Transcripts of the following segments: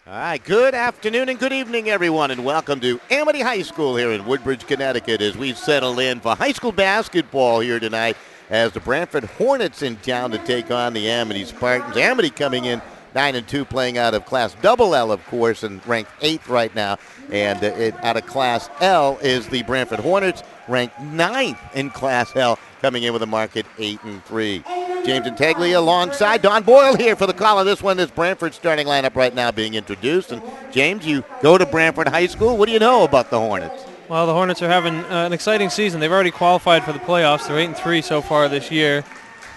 All right, good afternoon and good evening, everyone, and welcome to Amity High School here in Woodbridge, Connecticut, as we settle in for high school basketball here tonight as the Branford Hornets in town to take on the Amity Spartans. Amity coming in 9-2, playing out of Class Double L, of course, and ranked 8th right now. And out of Class L is the Branford Hornets, ranked 9th in Class L, coming in with a market 8-3. James and Tagley alongside Don Boyle here for the call of this one. This Branford starting lineup right now being introduced. And James, you go to Branford High School. What do you know about the Hornets? Well, the Hornets are having an exciting season. They've already qualified for the playoffs. They're 8-3 so far this year.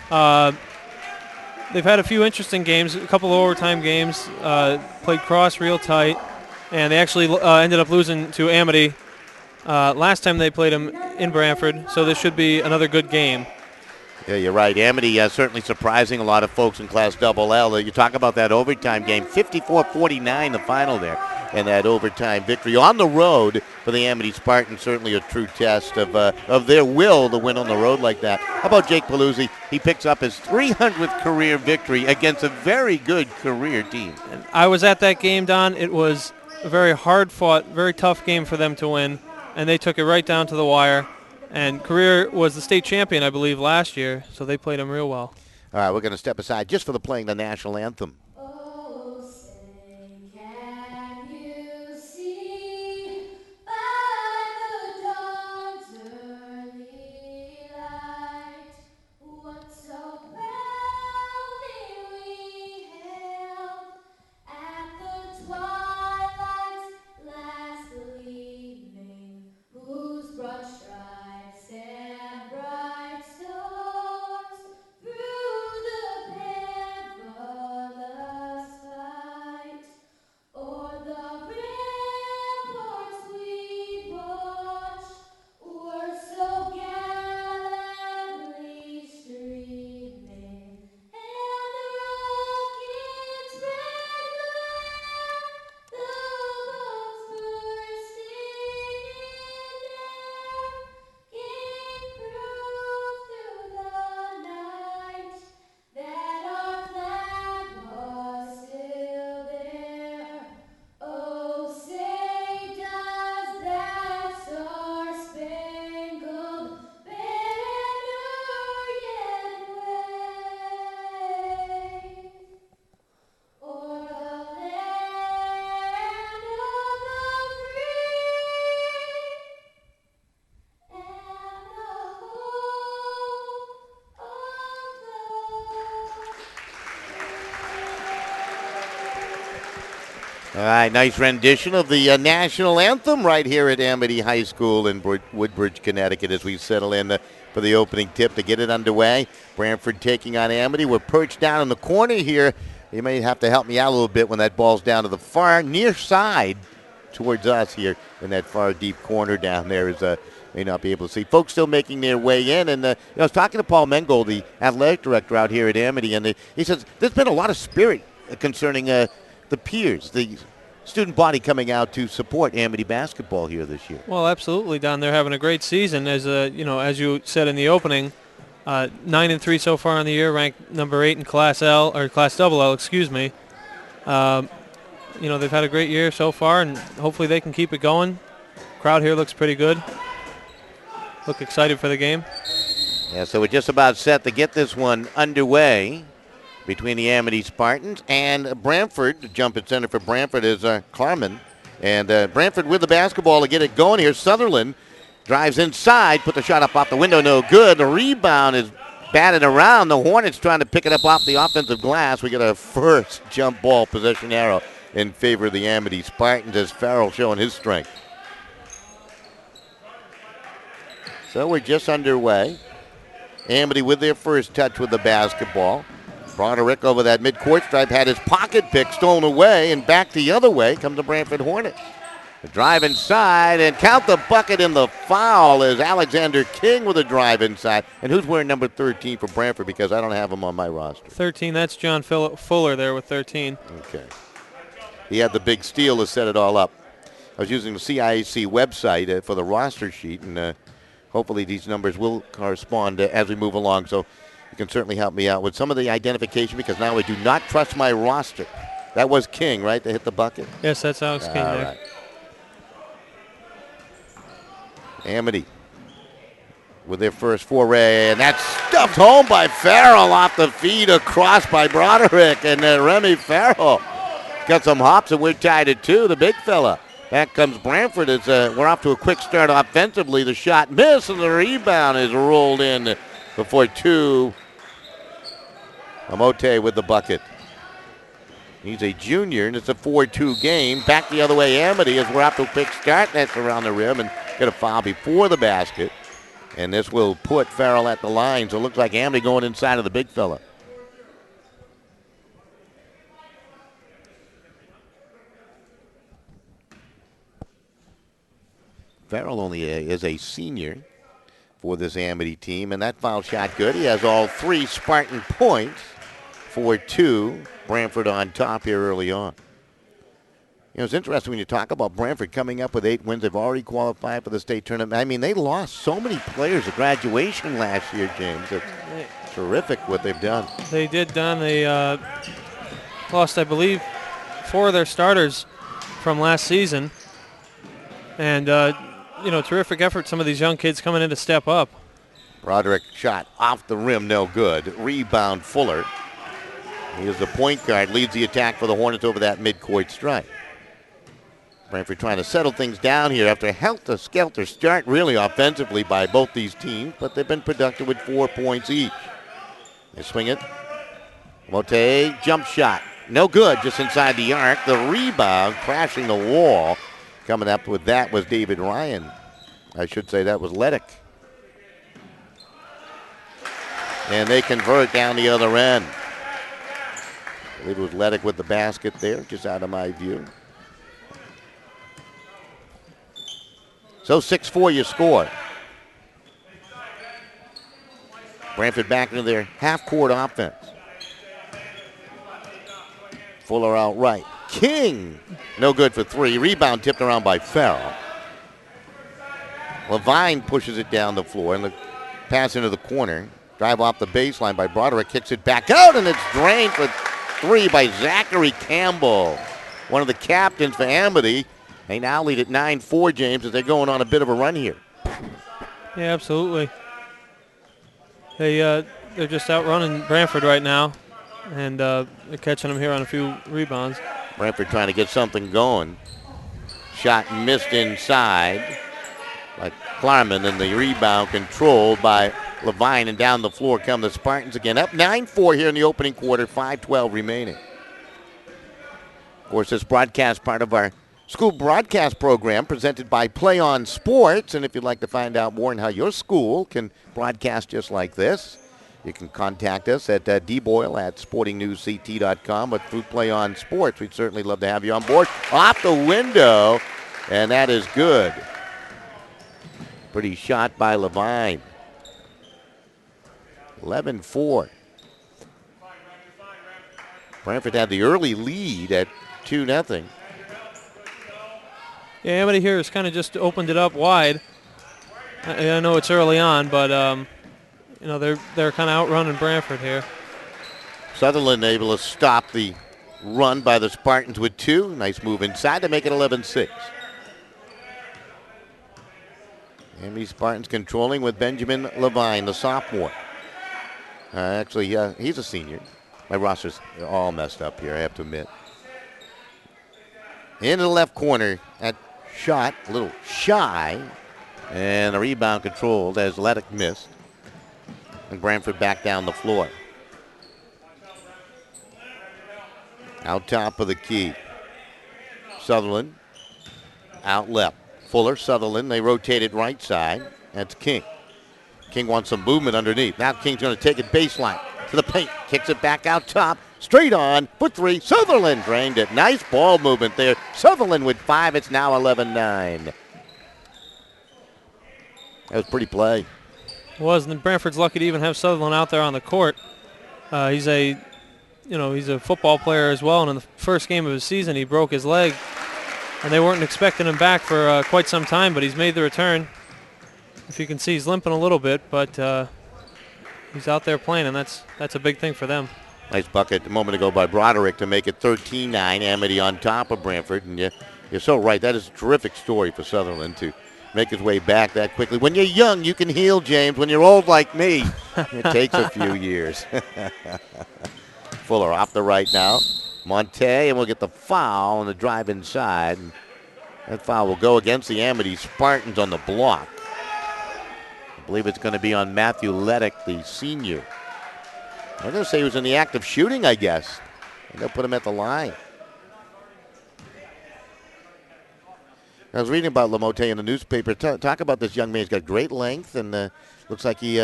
They've had a few interesting games, a couple of overtime games. Played cross real tight, and they actually ended up losing to Amity last time they played them in Branford. So this should be another good game. Yeah, you're right. Amity certainly surprising a lot of folks in Class Double L. You talk about that overtime game, 54-49 the final there, and that overtime victory on the road for the Amity Spartans, certainly a true test of their will to win on the road like that. How about Jake Paluzzi? He picks up his 300th career victory against a very good career team. And I was at that game, Don. It was a very hard-fought, very tough game for them to win, and they took it right down to the wire. And Career was the state champion, I believe, last year, so they played him real well. All right, we're going to step aside just for the playing the national anthem. All right, nice rendition of the national anthem right here at Amity High School in Woodbridge, Connecticut, as we settle in for the opening tip to get it underway. Branford taking on Amity. We're perched down in the corner here. You may have to help me out a little bit when that ball's down to the far near side towards us here in that far deep corner down there. May not be able to see. Folks still making their way in. And I was talking to Paul Mengold, the athletic director out here at Amity, and he says there's been a lot of spirit concerning the peers, the student body coming out to support Amity basketball here this year. Well, absolutely, Don. They're having a great season, as as you said in the opening, 9-3 so far in the year, ranked number 8 in Class L or Class Double L, excuse me. They've had a great year so far, and hopefully they can keep it going. Crowd here looks pretty good. Look excited for the game. Yeah, so we're just about set to get this one underway between the Amity Spartans and Branford. The jump at center for Branford is Carmen. And Branford with the basketball to get it going here. Sutherland drives inside, put the shot up off the window, no good. The rebound is batted around. The Hornets trying to pick it up off the offensive glass. We get a first jump ball possession arrow in favor of the Amity Spartans as Farrell showing his strength. So we're just underway. Amity with their first touch with the basketball. Broderick over that midcourt stripe had his pocket pick stolen away, and back the other way comes the Branford Hornets. The drive inside, and count the bucket in the foul is Alexander King with a drive inside. And who's wearing number 13 for Branford, because I don't have him on my roster? 13, that's John Fuller there with 13. Okay. He had the big steal to set it all up. I was using the CIAC website for the roster sheet, and hopefully these numbers will correspond as we move along. So you can certainly help me out with some of the identification, because now I do not trust my roster. That was King, right? That hit the bucket? Yes, that's Alex King there. Right. Amity with their first foray, and that's stuffed home by Farrell off the feed across by Broderick, and Remy Farrell got some hops, and we're tied at 2, the big fella. Back comes Branford. We're off to a quick start offensively. The shot missed, and the rebound is rolled in before 2. Amity with the bucket. He's a junior, and it's a 4-2 game. Back the other way, Amity, as we're off to a quick start. That's around the rim, and got a foul before the basket. And this will put Farrell at the line, so it looks like Amity going inside of the big fella. Farrell only is a senior for this Amity team, and that foul shot good. He has all 3 Spartan points for 2. Branford on top here early on. You know, it's interesting when you talk about Branford coming up with 8 wins. They've already qualified for the state tournament. I mean, they lost so many players at graduation last year, James. It's terrific what they've done. They did, Don. They lost, I believe, 4 of their starters from last season. And, terrific effort. Some of these young kids coming in to step up. Broderick shot off the rim, no good. Rebound, Fuller. He is the point guard, leads the attack for the Hornets over that midcourt strike. Branford trying to settle things down here after a helter-skelter start really offensively by both these teams, but they've been productive with 4 points each. They swing it. Mote, jump shot. No good, just inside the arc. The rebound, crashing the wall. Coming up with that was David Ryan. I should say that was Leddick. And they convert down the other end. I believe it was Leddick with the basket there, just out of my view. So 6-4 you score. Branford back into their half-court offense. Fuller out right. King, no good for 3. Rebound tipped around by Farrell. Levine pushes it down the floor, and the pass into the corner. Drive off the baseline by Broderick, kicks it back out, and it's drained for 3 by Zachary Campbell, one of the captains for Amity. They now lead at 9-4, James, as they're going on a bit of a run here. Yeah, absolutely. They're just outrunning Branford right now, and they're catching them here on a few rebounds. Branford trying to get something going. Shot missed inside by Klarman, and the rebound controlled by Levine, and down the floor come the Spartans again. Up 9-4 here in the opening quarter, 5:12 remaining. Of course, this broadcast part of our school broadcast program presented by Play On Sports. And if you'd like to find out more on how your school can broadcast just like this, you can contact us at dboyle@sportingnewsct.com. But through Play On Sports, we'd certainly love to have you on board. Off the window, and that is good. Pretty shot by Levine. 11-4. Branford had the early lead at 2-0. Yeah, Amity here has kind of just opened it up wide. I know it's early on, but they're kind of outrunning Branford here. Sutherland able to stop the run by the Spartans with 2. Nice move inside to make it 11-6. Amity Spartans controlling with Benjamin Levine, the sophomore. He's a senior. My roster's all messed up here, I have to admit. Into the left corner, that shot, a little shy, and the rebound controlled as Leddick missed. And Branford back down the floor. Out top of the key. Sutherland, out left. Fuller, Sutherland, they rotated right side. That's King. King wants some movement underneath. Now King's going to take it baseline to the paint. Kicks it back out top. Straight on. Put 3. Sutherland drained it. Nice ball movement there. Sutherland with 5. It's now 11-9. That was pretty play. It was, and Branford's lucky to even have Sutherland out there on the court. He's a football player as well, and in the first game of his season, he broke his leg, and they weren't expecting him back for quite some time, but he's made the return. If you can see, he's limping a little bit, but he's out there playing, and that's a big thing for them. Nice bucket a moment ago by Broderick to make it 13-9. Amity on top of Branford. And you're so right. That is a terrific story for Sutherland to make his way back that quickly. When you're young, you can heal, James. When you're old like me, it takes a few years. Fuller off the right now. Monte, and we'll get the foul on the drive inside. And that foul will go against the Amity Spartans on the block. I believe it's going to be on Matthew Leddick, the senior. I'm going to say he was in the act of shooting, I guess. And they'll put him at the line. I was reading about Lamotte in the newspaper. Talk about this young man. He's got great length and looks like he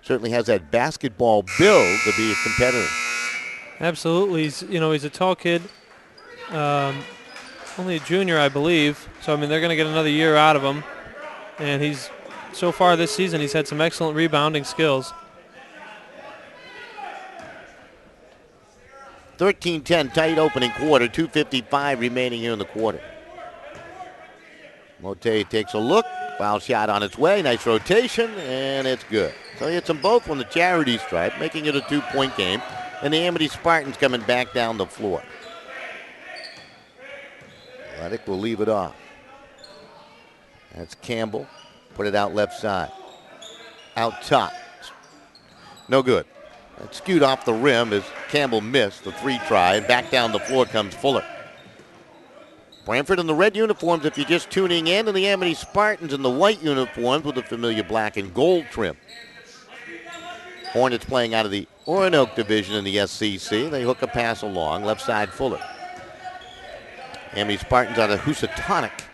certainly has that basketball build to be a competitor. Absolutely. He's a tall kid. Only a junior, I believe. So, they're going to get another year out of him. And so far this season, he's had some excellent rebounding skills. 13-10, tight opening quarter, 2:55 remaining here in the quarter. Mote takes a look, foul shot on its way, nice rotation, and it's good. So he hits them both from the charity stripe, making it a 2-point game, and the Amity Spartans coming back down the floor. Leddick will leave it off. That's Campbell, put it out left side. Out top, no good. It skewed off the rim as Campbell missed the three try, and back down the floor comes Fuller. Branford in the red uniforms if you're just tuning in, and the Amity Spartans in the white uniforms with the familiar black and gold trim. Hornets playing out of the Roanoke division in the SCC. They hook a pass along, left side Fuller. Amity Spartans out of Housatonic.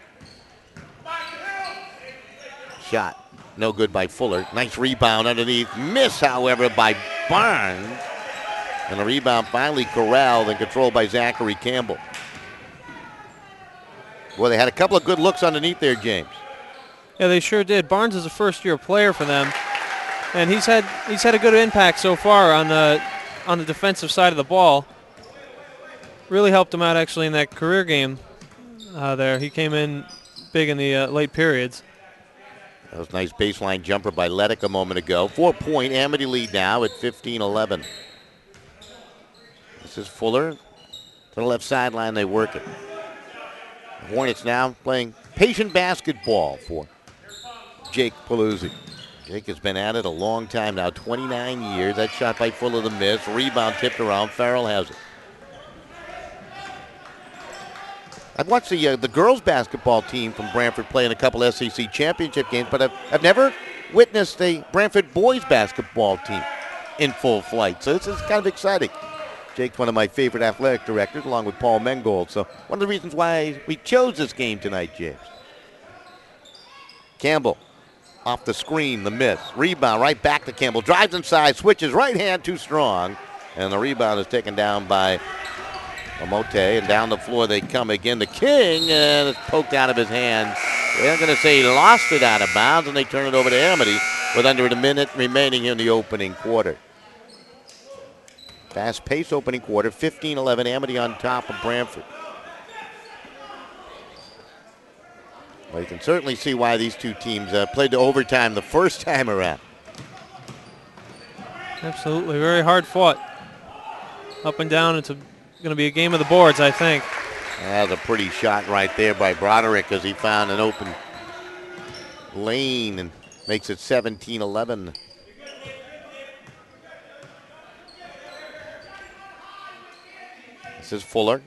Shot. No good by Fuller. Nice rebound underneath. Miss, however, by Barnes. And the rebound finally corralled and controlled by Zachary Campbell. Boy, they had a couple of good looks underneath there, James. Yeah, they sure did. Barnes is a first-year player for them, and he's had a good impact so far on the defensive side of the ball. Really helped him out actually in that career game there. He came in big in the late periods. That was a nice baseline jumper by Leddick a moment ago. 4-point Amity lead now at 15-11. This is Fuller. To the left sideline, they work it. The Hornets now playing patient basketball for Jake Paluzzi. Jake has been at it a long time now, 29 years. That shot by Fuller the miss. Rebound tipped around. Farrell has it. I've watched the girls basketball team from Branford play in a couple SEC championship games, but I've never witnessed a Branford boys basketball team in full flight. So this is kind of exciting. Jake's one of my favorite athletic directors, along with Paul Mengold. So one of the reasons why we chose this game tonight, James. Campbell off the screen, the miss. Rebound right back to Campbell. Drives inside, switches right hand too strong. And the rebound is taken down by Lamotte, and down the floor they come again. The King, and it's poked out of his hand. They're going to say he lost it out of bounds, and they turn it over to Amity with under a minute remaining in the opening quarter. Fast-paced opening quarter, 15-11, Amity on top of Branford. Well, you can certainly see why these two teams played to overtime the first time around. Absolutely, very hard fought. Up and down, it's going to be a game of the boards, I think. That was a pretty shot right there by Broderick as he found an open lane and makes it 17-11. This is Fuller.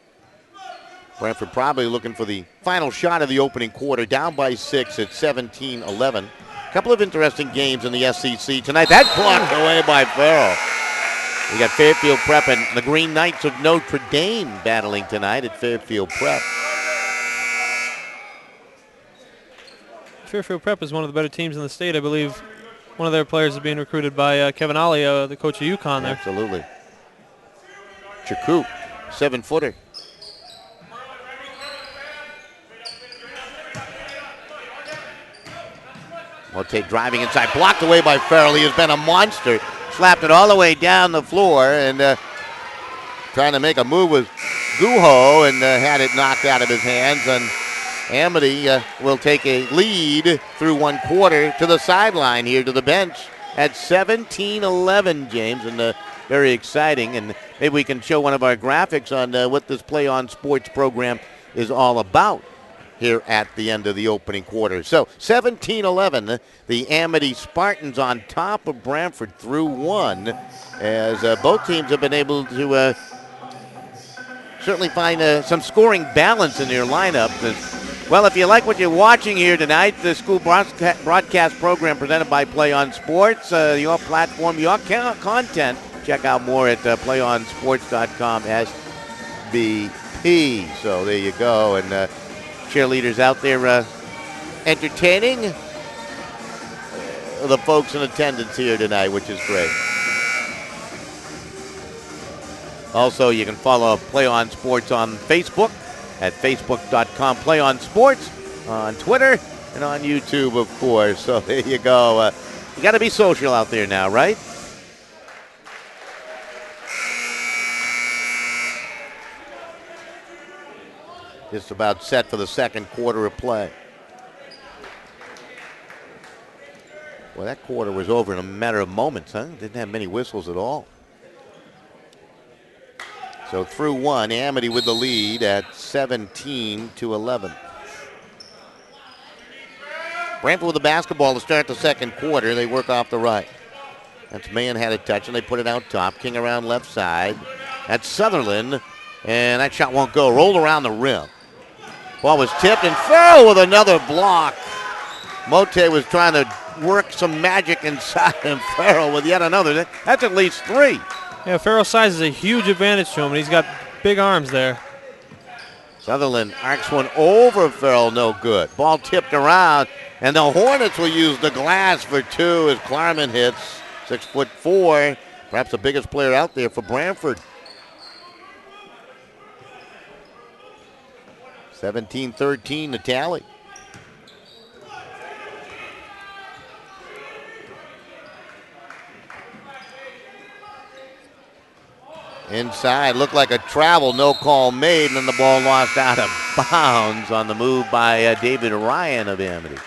Branford probably looking for the final shot of the opening quarter, down by 6 at 17-11. A couple of interesting games in the SEC tonight. That blocked away by Farrell. We got Fairfield Prep and the Green Knights of Notre Dame battling tonight at Fairfield Prep. Fairfield Prep is one of the better teams in the state. I believe one of their players is being recruited by Kevin Ollie, the coach of UConn there. Absolutely. Chakou, 7-footer. Motte driving inside, blocked away by Farrell. He has been a monster. Slapped it all the way down the floor and trying to make a move with Guho and had it knocked out of his hands. And Amity will take a lead through one quarter to the sideline here to the bench at 17-11, James. And very exciting. And maybe we can show one of our graphics on what this Play On Sports program is all about here at the end of the opening quarter. So 17-11, the Amity Spartans on top of Branford through one, as both teams have been able to certainly find some scoring balance in their lineup. Well, if you like what you're watching here tonight, the school broadcast program presented by Play On Sports, your platform, your content, check out more at playonsports.com SBP. So there you go. And cheerleaders out there entertaining the folks in attendance here tonight, which is great. Also, you can follow Play On Sports on Facebook at facebook.com Play On Sports, on Twitter, and on YouTube, of course. So there you go. You got to be social out there now, right? Just about set for the second quarter of play. Well, that quarter was over in a matter of moments, huh? Didn't have many whistles at all. So through one, Amity with the lead at 17-11. Branford with the basketball to start the second quarter. They work off the right. That's Mahan had a touch, and they put it out top. King around left side. That's Sutherland, and that shot won't go. Rolled around the rim. Ball was tipped, and Farrell with another block. Mote was trying to work some magic inside, and Farrell with yet another. That's at least three. Yeah, Farrell's size is a huge advantage to him, and he's got big arms there. Sutherland arcs one over Farrell, no good. Ball tipped around, and the Hornets will use the glass for two as Klarman hits. 6'4", perhaps the biggest player out there for Branford. 17-13 the tally. Inside, looked like a travel, no call made, and then the ball lost out of bounds on the move by David Ryan of Amity.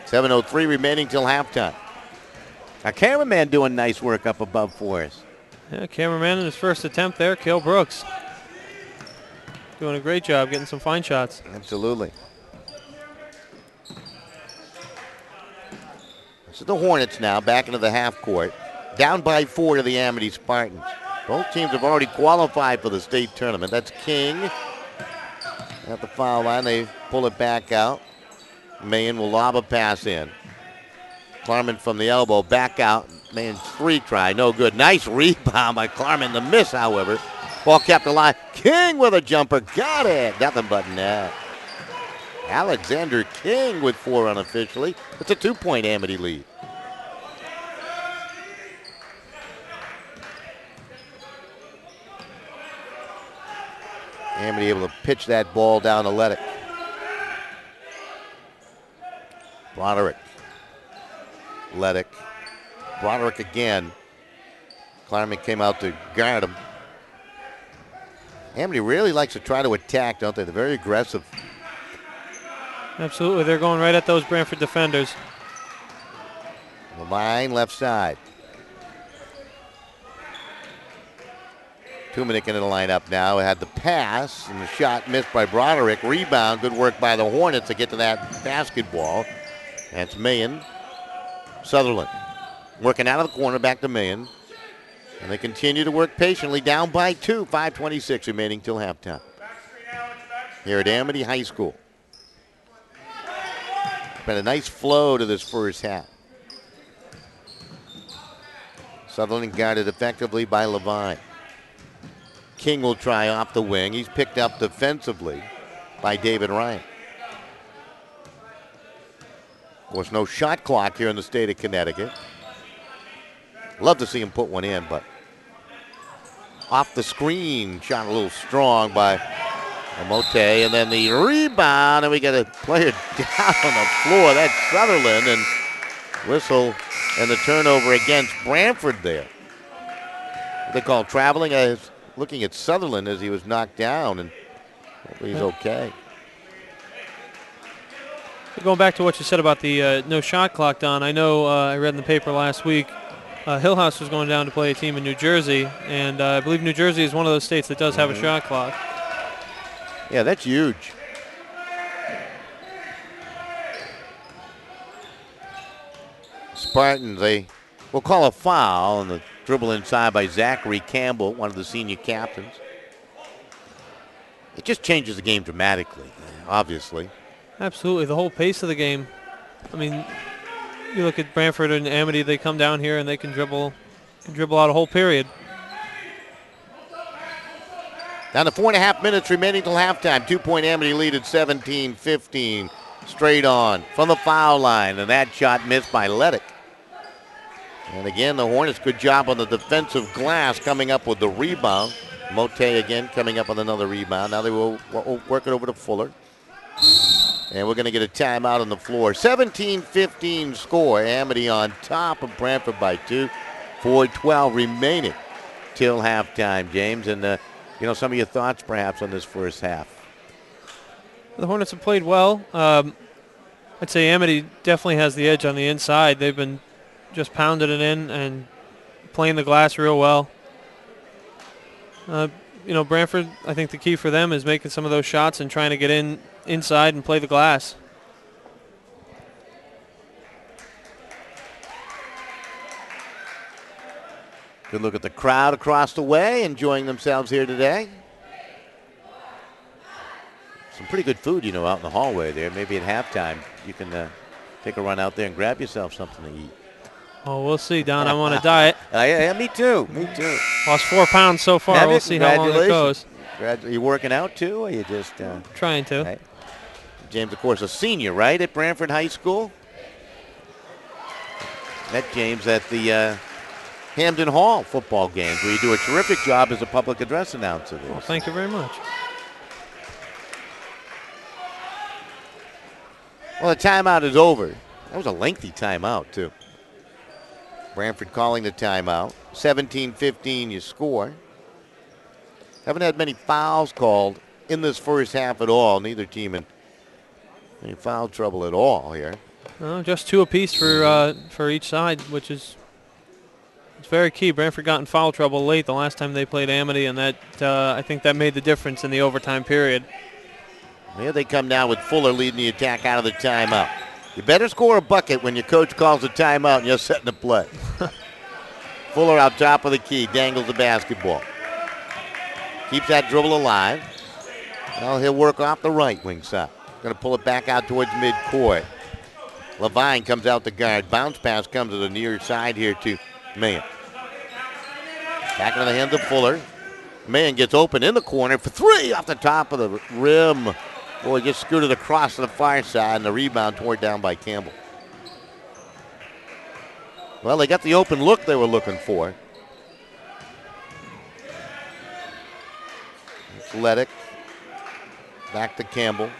.7:03 remaining till halftime. Our cameraman doing nice work up above for us. Yeah, cameraman in his first attempt there, Cale Brooks. Doing a great job getting some fine shots. Absolutely. So the Hornets now back into the half court. Down by 4 to the Amity Spartans. Both teams have already qualified for the state tournament. That's King at the foul line. They pull it back out. Mahan will lob a pass in. Klarman from the elbow, back out. Mahan's three try, no good. Nice rebound by Klarman. The miss, however. Ball kept alive. King with a jumper, got it. Nothing but net. Alexander King with 4 unofficially. It's a 2-point Amity lead. Amity able to pitch that ball down to Leddick. Broderick. Leddick. Broderick again. Klarman came out to guard him. Amity really likes to try to attack, don't they? They're very aggressive. Absolutely. They're going right at those Branford defenders. Levine left side. Tumanick in the lineup now. Had the pass, and the shot missed by Broderick. Rebound. Good work by the Hornets to get to that basketball. That's Mahan. Sutherland working out of the corner, back to Mahan. And they continue to work patiently, down by 2. 5:26 remaining till halftime. Here at Amity High School. Been a nice flow to this first half. Sutherland guarded effectively by Levine. King will try off the wing. He's picked up defensively by David Ryan. Of course, no shot clock here in the state of Connecticut. Love to see him put one in, but off the screen, shot a little strong by Mote, and then the rebound, and we got a player down on the floor. That's Sutherland, and whistle and the turnover against Branford there. What they call traveling. I was looking at Sutherland as he was knocked down, and hopefully he's okay. Going back to what you said about the no shot clock, Don, I know I read in the paper last week Hillhouse was going down to play a team in New Jersey, and I believe New Jersey is one of those states that does have a shot clock. Yeah, that's huge. Spartans, they will call a foul on the dribble inside by Zachary Campbell, one of the senior captains. It just changes the game dramatically, obviously. Absolutely, the whole pace of the game. I mean, you look at Branford and Amity, they come down here and they can dribble out a whole period. Down to 4.5 minutes remaining till halftime. 2-point Amity lead at 17-15. Straight on from the foul line, and that shot missed by Leddick. And again, the Hornets, good job on the defensive glass, coming up with the rebound. Mote again coming up with another rebound. Now they will work it over to Fuller. And we're going to get a timeout on the floor. 17-15 score. Amity on top of Branford by 2. 4:12 remaining till halftime, James. And, some of your thoughts perhaps on this first half. The Hornets have played well. I'd say Amity definitely has the edge on the inside. They've been just pounding it in and playing the glass real well. Branford, I think the key for them is making some of those shots and trying to get inside and play the glass. Good look at the crowd across the way, enjoying themselves here today. Some pretty good food, out in the hallway there. Maybe at halftime you can take a run out there and grab yourself something to eat. Oh, we'll see, Don. I'm on a diet. Yeah, me too. Lost 4 pounds so far. We'll see how long it goes. Are you working out too, or are you just... Trying to. Right? James, of course, a senior, right, at Branford High School? Met James at the Hamden Hall football games, where you do a terrific job as a public address announcer there. Well, thank you very much. Well, the timeout is over. That was a lengthy timeout, too. Branford calling the timeout. 17-15, you score. Haven't had many fouls called in this first half at all. Neither team in any foul trouble at all here. Just 2 apiece for each side, which is it's very key. Branford got in foul trouble late the last time they played Amity, and that I think that made the difference in the overtime period. Here they come now with Fuller leading the attack out of the timeout. You better score a bucket when your coach calls a timeout and you're setting the play. Fuller out top of the key, dangles the basketball. Keeps that dribble alive. Well, he'll work off the right wing side. Going to pull it back out towards midcourt. Levine comes out the guard. Bounce pass comes to the near side here to Mahan. Back into the hands of Fuller. Mahan gets open in the corner for 3 off the top of the rim. Boy, just scooted across to the far side, and the rebound tore down by Campbell. Well, they got the open look they were looking for. It's Leddick. Back to Campbell.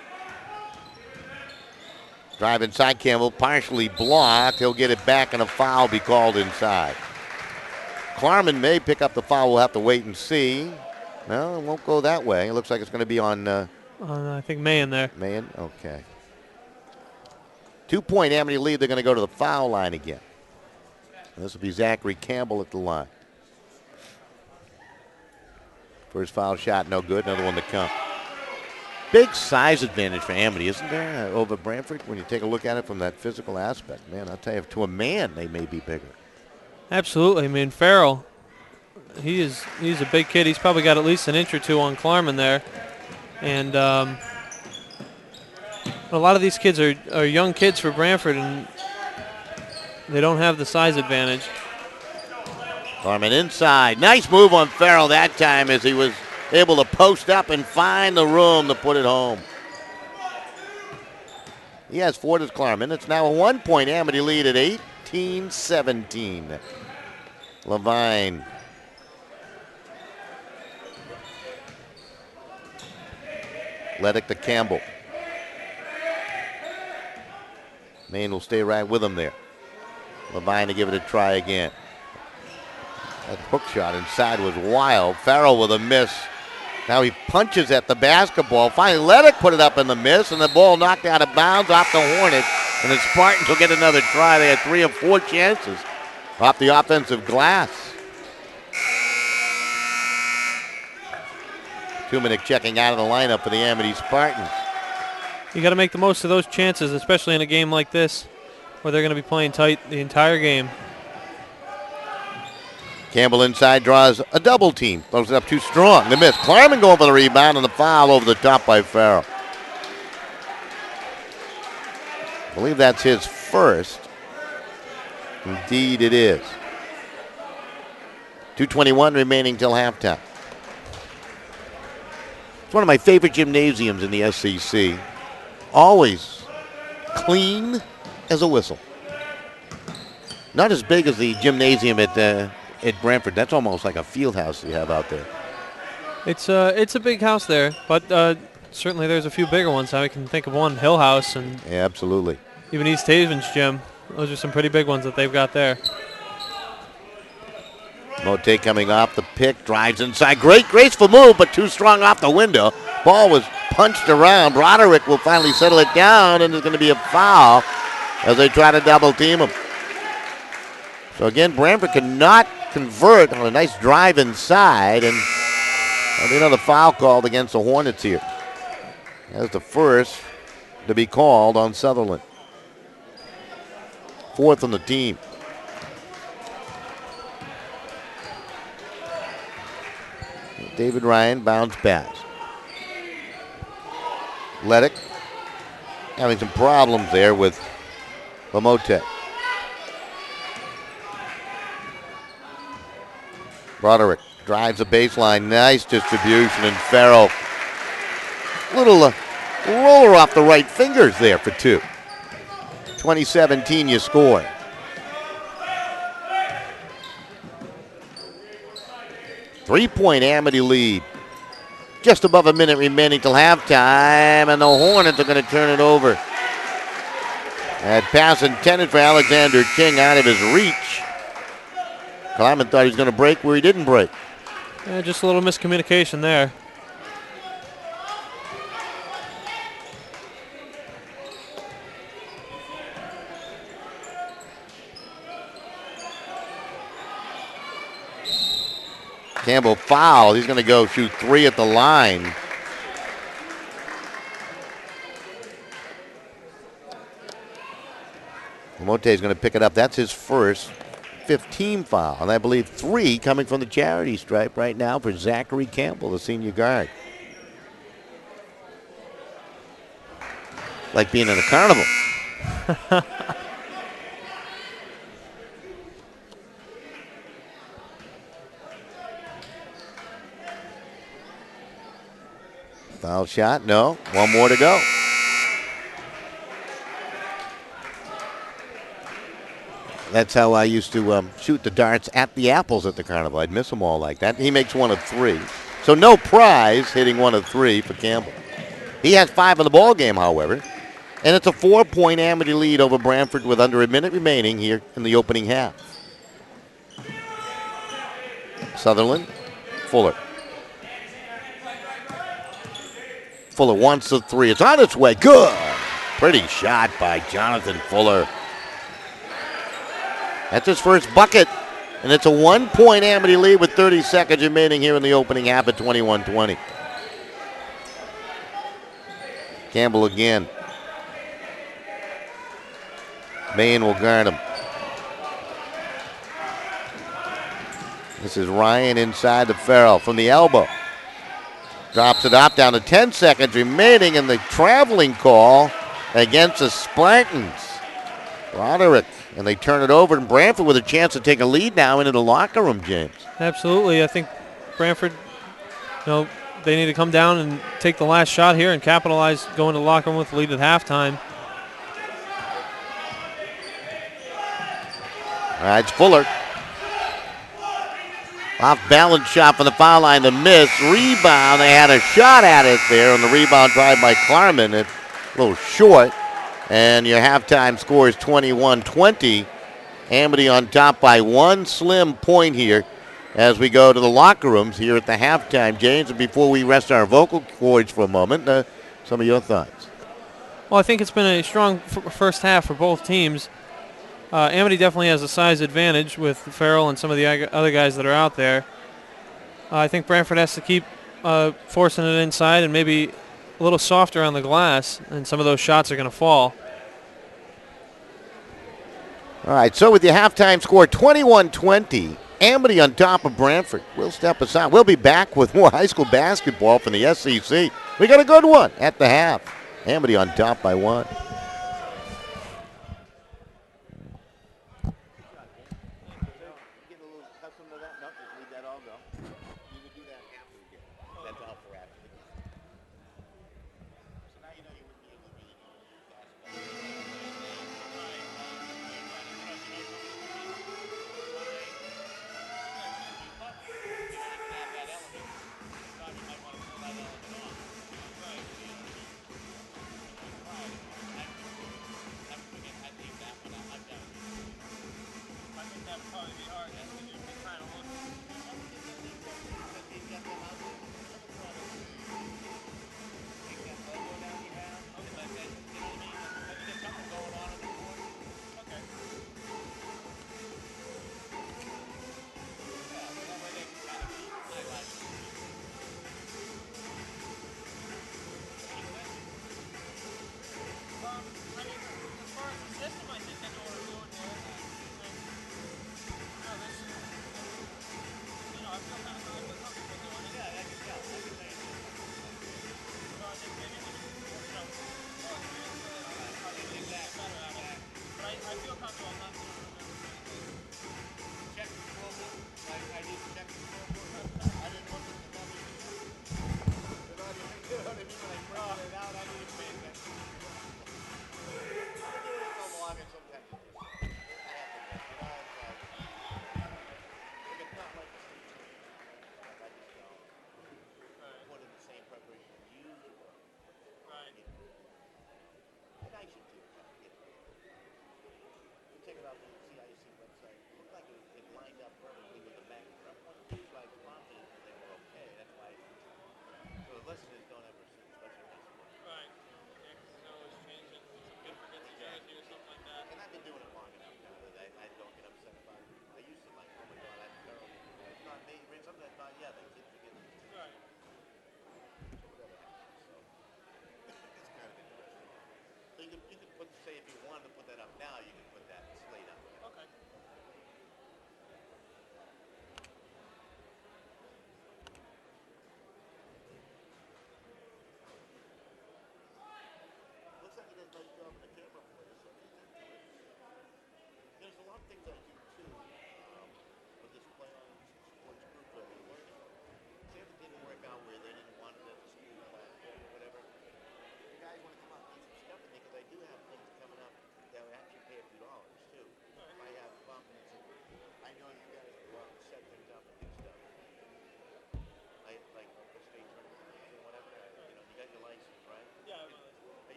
Drive inside Campbell, partially blocked. He'll get it back, and a foul be called inside. Klarman may pick up the foul. We'll have to wait and see. No, it won't go that way. It looks like it's going to be on... I think Mahan there. Mahan, okay. 2-point Amity lead. They're going to go to the foul line again. And this will be Zachary Campbell at the line. First foul shot, no good. Another one to come. Big size advantage for Amity, isn't there, over Branford? When you take a look at it from that physical aspect, man, I'll tell you, to a man, they may be bigger. Absolutely. I mean, Farrell, he's a big kid. He's probably got at least an inch or 2 on Klarman there. And a lot of these kids are young kids for Branford, and they don't have the size advantage. Klarman inside. Nice move on Farrell that time as he was able to post up and find the room to put it home. He has 4 to Klarman. It's now a 1-point Amity lead at 18-17. Levine. Leddick to Campbell. Maine will stay right with him there. Levine to give it a try again. That hook shot inside was wild. Farrell with a miss. Now he punches at the basketball. Finally, Ledick put it up in the miss, and the ball knocked out of bounds off the Hornets. And the Spartans will get another try. They had 3 of 4 chances off the offensive glass. 2-minute checking out of the lineup for the Amity Spartans. You got to make the most of those chances, especially in a game like this where they're going to be playing tight the entire game. Campbell inside draws a double team. Throws it up too strong. The miss. Klarman going for the rebound and the foul over the top by Farrell. I believe that's his first. Indeed it is. 2:21 remaining till halftime. It's one of my favorite gymnasiums in the SEC. Always clean as a whistle. Not as big as the gymnasium at Branford. That's almost like a field house you have out there. It's a big house there, but certainly there's a few bigger ones. I can think of one, Hill House, and yeah, absolutely. Even East Haven's gym. Those are some pretty big ones that they've got there. Mote coming off the pick, drives inside. Great, graceful move, but too strong off the window. Ball was punched around. Broderick will finally settle it down, and there's going to be a foul as they try to double team him. So again, Branford cannot convert on a nice drive inside, and there'll be another foul called against the Hornets here. That's the first to be called on Sutherland. 4th on the team. David Ryan bounce pass. Ledick having some problems there with Lamote. Broderick drives the baseline. Nice distribution, and Farrell. Little roller off the right fingers there for 2. 2017 you score. Three-point Amity lead. Just above a minute remaining till halftime, and the Hornets are going to turn it over. That pass intended for Alexander King out of his reach. Kleiman thought he was going to break where he didn't break. Yeah, just a little miscommunication there. Campbell fouled. He's going to go shoot 3 at the line. Lamote is going to pick it up. That's his first 15 foul. And I believe 3 coming from the charity stripe right now for Zachary Campbell, the senior guard. Like being at a carnival. Foul shot, no. 1 more to go. That's how I used to shoot the darts at the apples at the carnival. I'd miss them all like that. He makes 1 of 3. So no prize hitting 1 of 3 for Campbell. He has 5 in the ball game, however. And it's a 4-point Amity lead over Branford with under a minute remaining here in the opening half. Sutherland, Fuller. Fuller wants the 3. It's on its way. Good. Pretty shot by Jonathan Fuller. That's his first bucket. And it's a 1-point Amity lead with 30 seconds remaining here in the opening half at 21-20. Campbell again. Maine will guard him. This is Ryan inside to Farrell from the elbow. Drops it up down to 10 seconds remaining in the traveling call against the Spartans. Broderick, and they turn it over, and Branford with a chance to take a lead now into the locker room, James. Absolutely. I think Branford, they need to come down and take the last shot here and capitalize, go into the locker room with the lead at halftime. All right, it's Fuller. Off balance shot from the foul line, the miss. Rebound, they had a shot at it there on the rebound drive by Klarman. It's a little short, and your halftime score is 21-20. Amity on top by 1 slim point here as we go to the locker rooms here at the halftime, James. And before we rest our vocal cords for a moment, some of your thoughts. Well, I think it's been a strong first half for both teams. Amity definitely has a size advantage with Farrell and some of the other guys that are out there. I think Branford has to keep forcing it inside and maybe a little softer on the glass, and some of those shots are going to fall. All right, so with the halftime score 21-20, Amity on top of Branford. We'll step aside. We'll be back with more high school basketball from the SEC. We got a good one at the half. Amity on top by 1.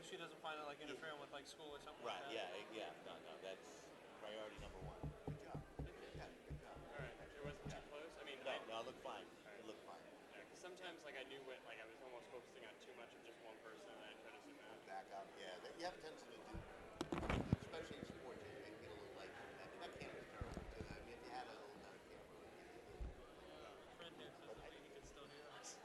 She doesn't find it like interfering with like school or something like that. No, that's priority number 1. Good job. Good job. All right. It wasn't too close. I mean, No, it looked fine. It looked fine. Because sometimes, like, I knew what, like, I was almost focusing on too much of just one person, and I try to zoom out. Back up, yeah. You have a tendency to do, especially in sports, you get a little light. That camera's terrible, too. I mean, if you had a little better camera, it would give you a little. Friend here says that he can still hear us.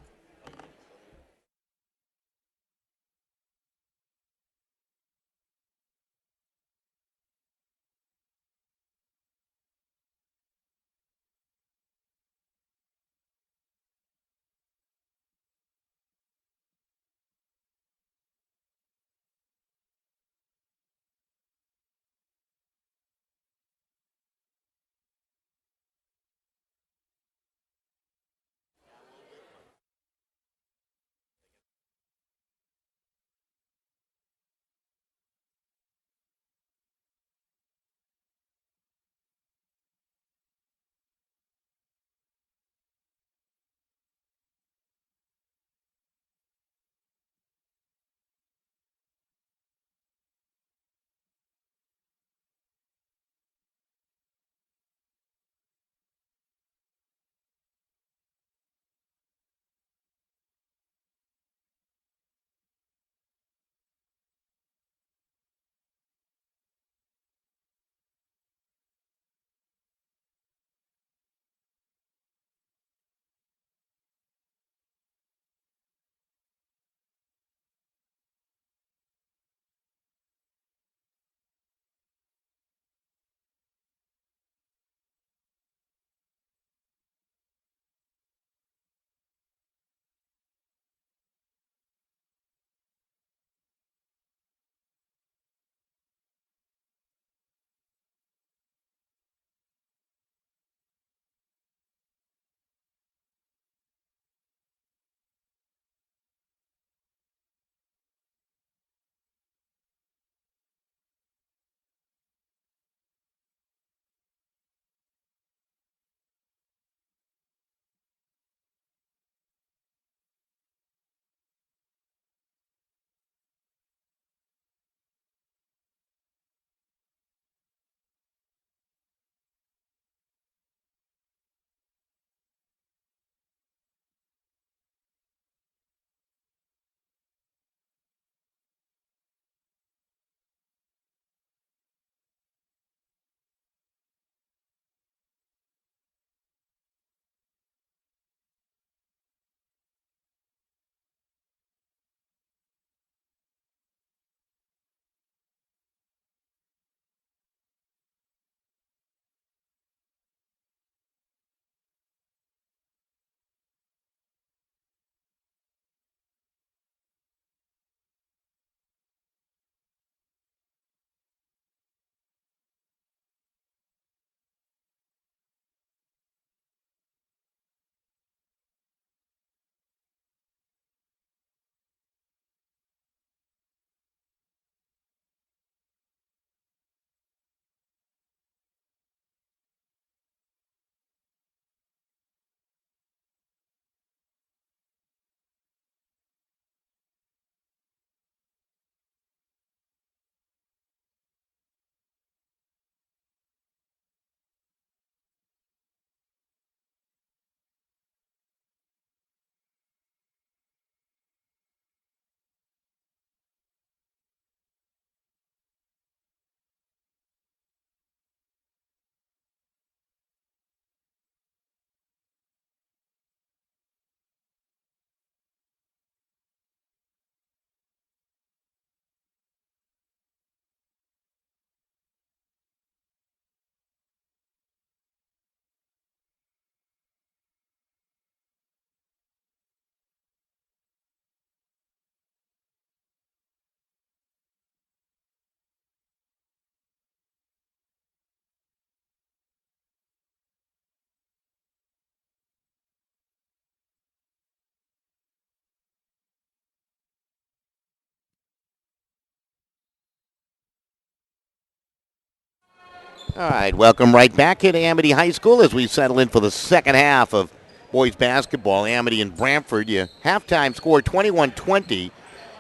All right, welcome right back here to Amity High School as we settle in for the second half of boys basketball. Amity and Branford, halftime score 21-20.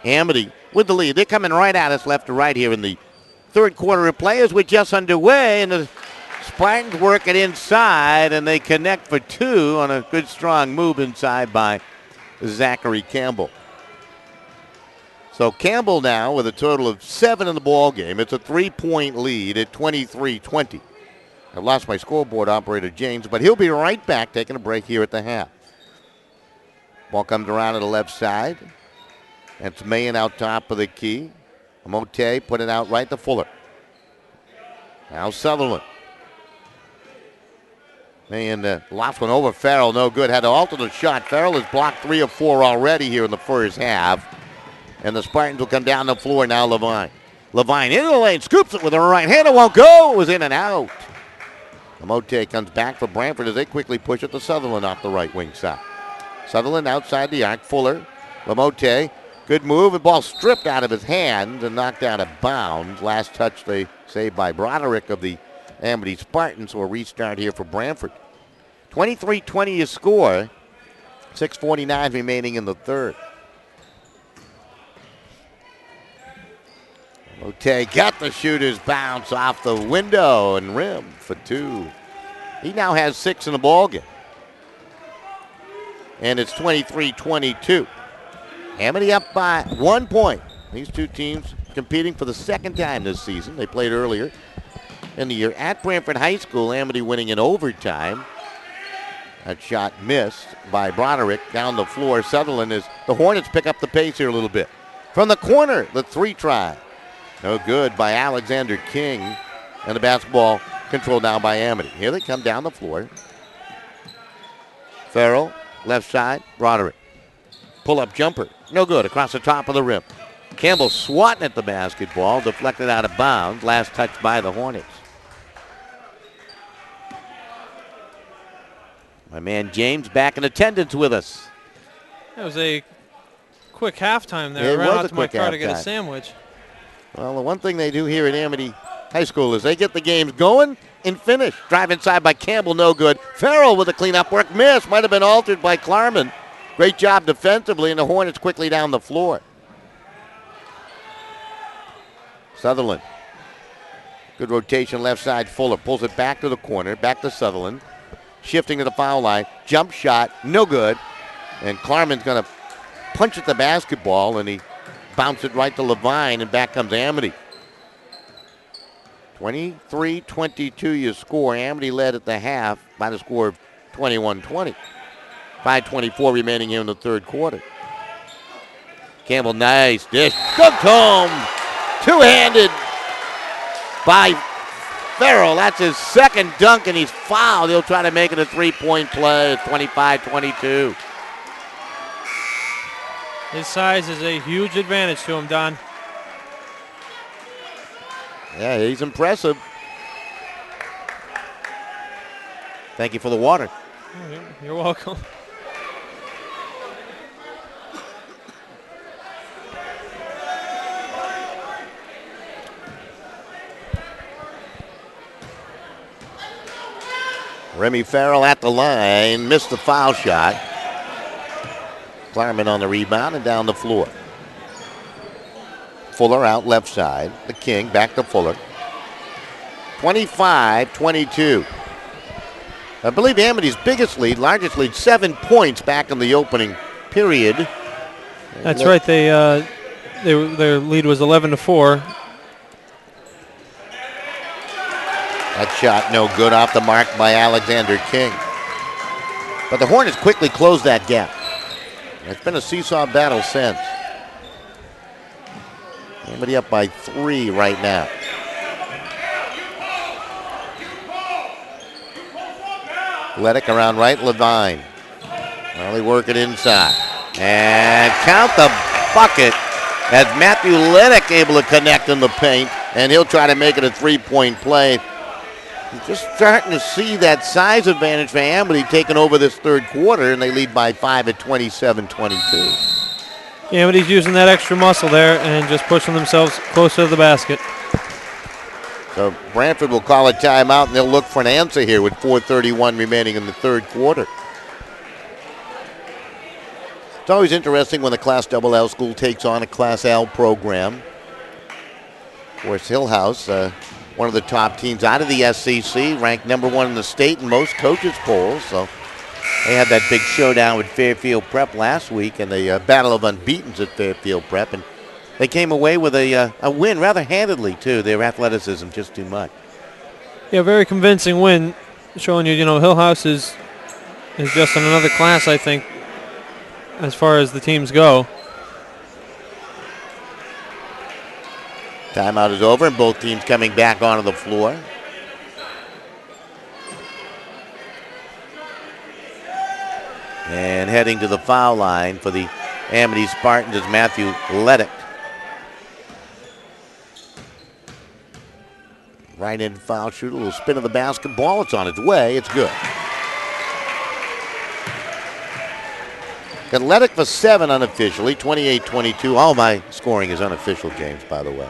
Amity with the lead. They're coming right at us left to right here in the third quarter of play as we're just underway, and the Spartans work it inside, and they connect for two on a good, strong move inside by Zachary Campbell. So Campbell now with a total of 7 in the ball game. It's a 3-point lead at 23-20. I've lost my scoreboard operator, James, but he'll be right back taking a break here at the half. Ball comes around to the left side. That's Mayan out top of the key. Amity put it out right to Fuller. Now Sutherland. Mayan lost one over Farrell, no good. Had to alter the shot. Farrell has blocked 3 or 4 already here in the first half. And the Spartans will come down the floor now. Levine into the lane, scoops it with her right hand. It won't go. It was in and out. Amity comes back for Branford as they quickly push it to Sutherland off the right wing side. Sutherland outside the arc. Fuller. Amity. Good move. The ball stripped out of his hands and knocked out of bounds. Last touch, they say, by Broderick of the Amity Spartans. So a restart here for Branford. 23-20 is score. 6:49 remaining in the third. Amity got the shooter's bounce off the window and rim for 2. He now has 6 in the ballgame. And it's 23-22. Amity up by 1 point. These two teams competing for the second time this season. They played earlier in the year at Branford High School. Amity winning in overtime. That shot missed by Broderick down the floor. Sutherland as the Hornets pick up the pace here a little bit. From the corner, the 3 try. No good by Alexander King. And the basketball controlled now by Amity. Here they come down the floor. Farrell, left side, Broderick. Pull-up jumper, no good, across the top of the rim. Campbell swatting at the basketball, deflected out of bounds. Last touch by the Hornets. My man James back in attendance with us. That was a quick halftime there. Yeah, it I ran was out a to my quick car to get a halftime. sandwich. Well, the one thing they do here at Amity High School is they get the games going and finish. Drive inside by Campbell, no good. Farrell with a cleanup work, miss. Might have been altered by Klarman. Great job defensively, and the Hornets quickly down the floor. Sutherland. Good rotation left side. Fuller pulls it back to the corner, back to Sutherland. Shifting to the foul line. Jump shot, no good. And Klarman's going to punch at the basketball, and he bounced it right to Levine, and back comes Amity. 23-22 you score. Amity led at the half by the score of 21-20. 5:24 remaining here in the third quarter. Campbell, nice dish. Dunked home. Two-handed by Farrell. That's his second dunk, and he's fouled. He'll try to make it a 3-point play at 25-22. His size is a huge advantage to him, Don. Yeah, he's impressive. Thank you for the water. Oh, you're welcome. Remy Farrell at the line, missed the foul shot. Klarman on the rebound and down the floor. Fuller out left side. The King back to Fuller. 25-22. I believe Amity's biggest lead, largest lead, 7 points back in the opening period. That's right. Their lead was 11-4. That shot no good, off the mark by Alexander King. But the Hornets quickly closed that gap. It's been a seesaw battle since. Amity up by 3 right now. Ledick around right, Levine. Well, they work it inside. And count the bucket as Matthew Ledick able to connect in the paint, and he'll try to make it a 3-point play. You're just starting to see that size advantage for Amity taking over this third quarter, and they lead by 5 at 27-22. Amity's using that extra muscle there and just pushing themselves closer to the basket. So Branford will call a timeout, and they'll look for an answer here with 4:31 remaining in the third quarter. It's always interesting when the Class L school takes on a Class L program. Of course, Hillhouse, one of the top teams out of the SEC, ranked number 1 in the state in most coaches' polls. So they had that big showdown with Fairfield Prep last week and the battle of unbeatens at Fairfield Prep. And they came away with a win rather handedly, too. Their athleticism just too much. Yeah, very convincing win, showing you, Hillhouse is just in another class, I think, as far as the teams go. Timeout is over, and both teams coming back onto the floor. And heading to the foul line for the Amity Spartans is Matthew Leddick. Right-hand foul shooter, a little spin of the basketball. It's on its way. It's good. Got Leddick for 7 unofficially, 28-22. All my scoring is unofficial games, by the way.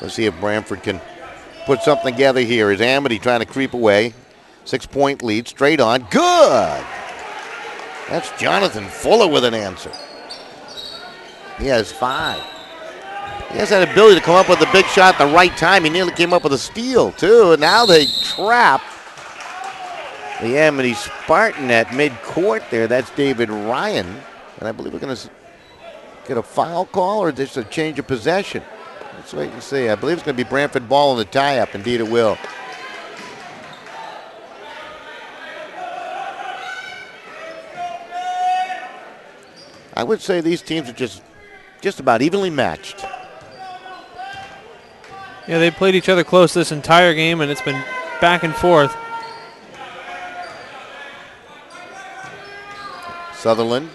Let's see if Branford can put something together here. Is Amity trying to creep away? 6-point lead, straight on. Good! That's Jonathan Fuller with an answer. He has 5. He has that ability to come up with a big shot at the right time. He nearly came up with a steal, too. And now they trap the Amity Spartan at midcourt there. That's David Ryan. And I believe we're going to get a foul call or just a change of possession. Let's wait and see. I believe it's going to be Branford ball in the tie-up. Indeed it will. I would say these teams are just about evenly matched. Yeah, they played each other close this entire game, and it's been back and forth. Sutherland.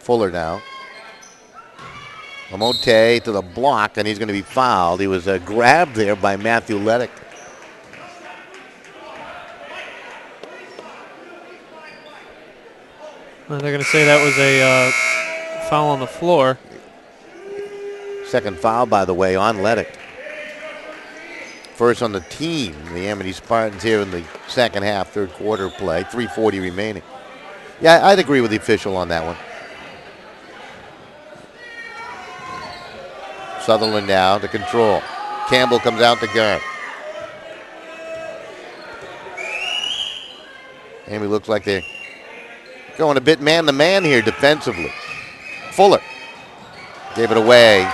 Fuller now. Lamote to the block, and he's going to be fouled. He was grabbed there by Matthew Leddick. They're going to say that was a foul on the floor. Second foul, by the way, on Leddick. First on the team, the Amity Spartans here in the second half, third quarter play, 3:40 remaining. Yeah, I'd agree with the official on that one. Sutherland now to control. Campbell comes out to guard. Amity looks like they're going a bit man-to-man here defensively. Fuller gave it away.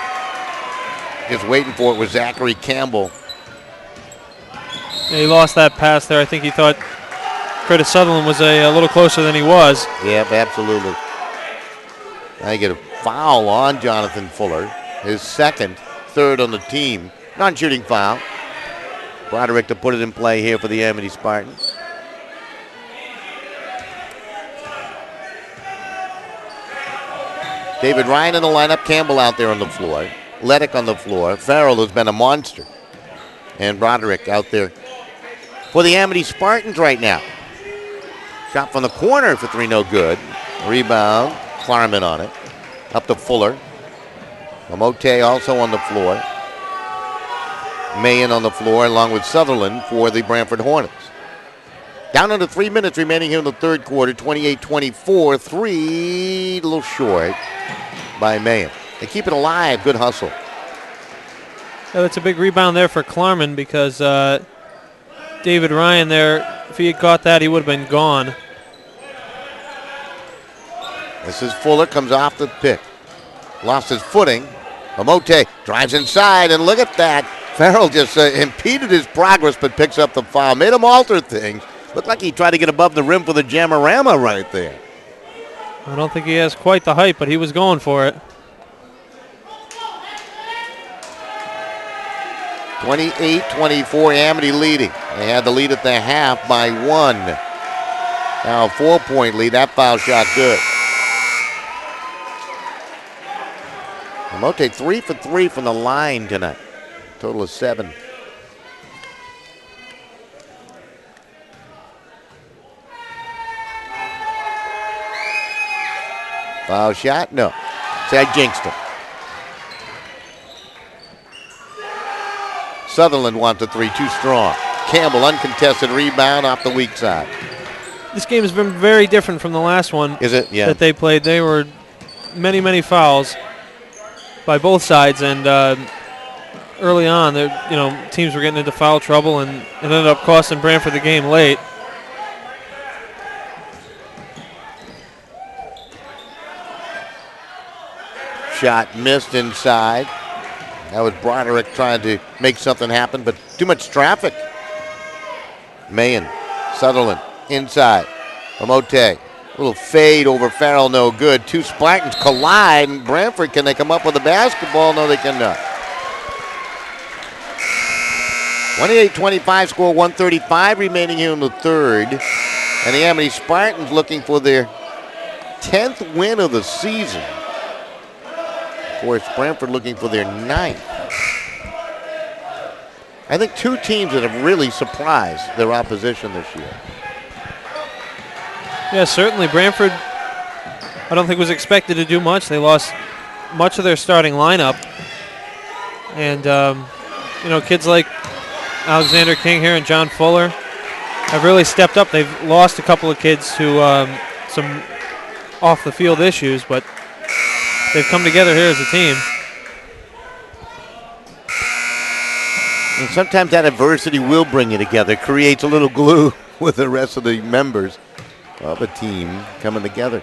Just waiting for it was Zachary Campbell. Yeah, he lost that pass there. I think he thought Curtis Sutherland was a little closer than he was. Yep, absolutely. Now you get a foul on Jonathan Fuller. His second, third on the team. Non-shooting foul. Broderick to put it in play here for the Amity Spartans. David Ryan in the lineup. Campbell out there on the floor. Leddick on the floor. Farrell, who's been a monster. And Broderick out there for the Amity Spartans right now. Shot from the corner for 3, no good. Rebound, Klarman on it. Up to Fuller. Lamote also on the floor. Mayen on the floor along with Sutherland for the Branford Hornets. Down under 3 minutes remaining here in the third quarter, 28-24. 3, a little short by Mayen. They keep it alive, good hustle. Yeah, that's a big rebound there for Klarman because David Ryan there, if he had caught that, he would have been gone. This is Fuller, comes off the pick. Lost his footing. Lamote drives inside, and look at that. Farrell just impeded his progress but picks up the foul. Made him alter things. Looked like he tried to get above the rim for the Jamarama right there. I don't think he has quite the height, but he was going for it. 28-24, Amity leading. They had the lead at the half by 1. Now a 4-point lead. That foul shot good. Lamote 3 for 3 from the line tonight. Total of 7. Foul shot? No. See, I jinxed him. Sutherland wants a three, too strong. Campbell, uncontested rebound off the weak side. This game has been very different from the last one. Is it? Yeah. That they played. They were many fouls by both sides, and early on, teams were getting into foul trouble, and it ended up costing Branford the game late. Shot missed inside. That was Broderick trying to make something happen, but too much traffic. Mahan, Sutherland, inside. Lamote, little fade over Farrell, no good. Two Spartans collide, and Branford, can they come up with a basketball? No, they cannot. 28-25 score, 135 remaining here in the third. And the Amity Spartans looking for their 10th win of the season. Of course, Branford looking for their 9th. I think two teams that have really surprised their opposition this year. Yeah, certainly. Branford, I don't think was expected to do much. They lost much of their starting lineup. And, kids like Alexander King here and John Fuller have really stepped up. They've lost a couple of kids to some off-the-field issues, but they've come together here as a team. And sometimes that adversity will bring you together, creates a little glue with the rest of the members of a team coming together.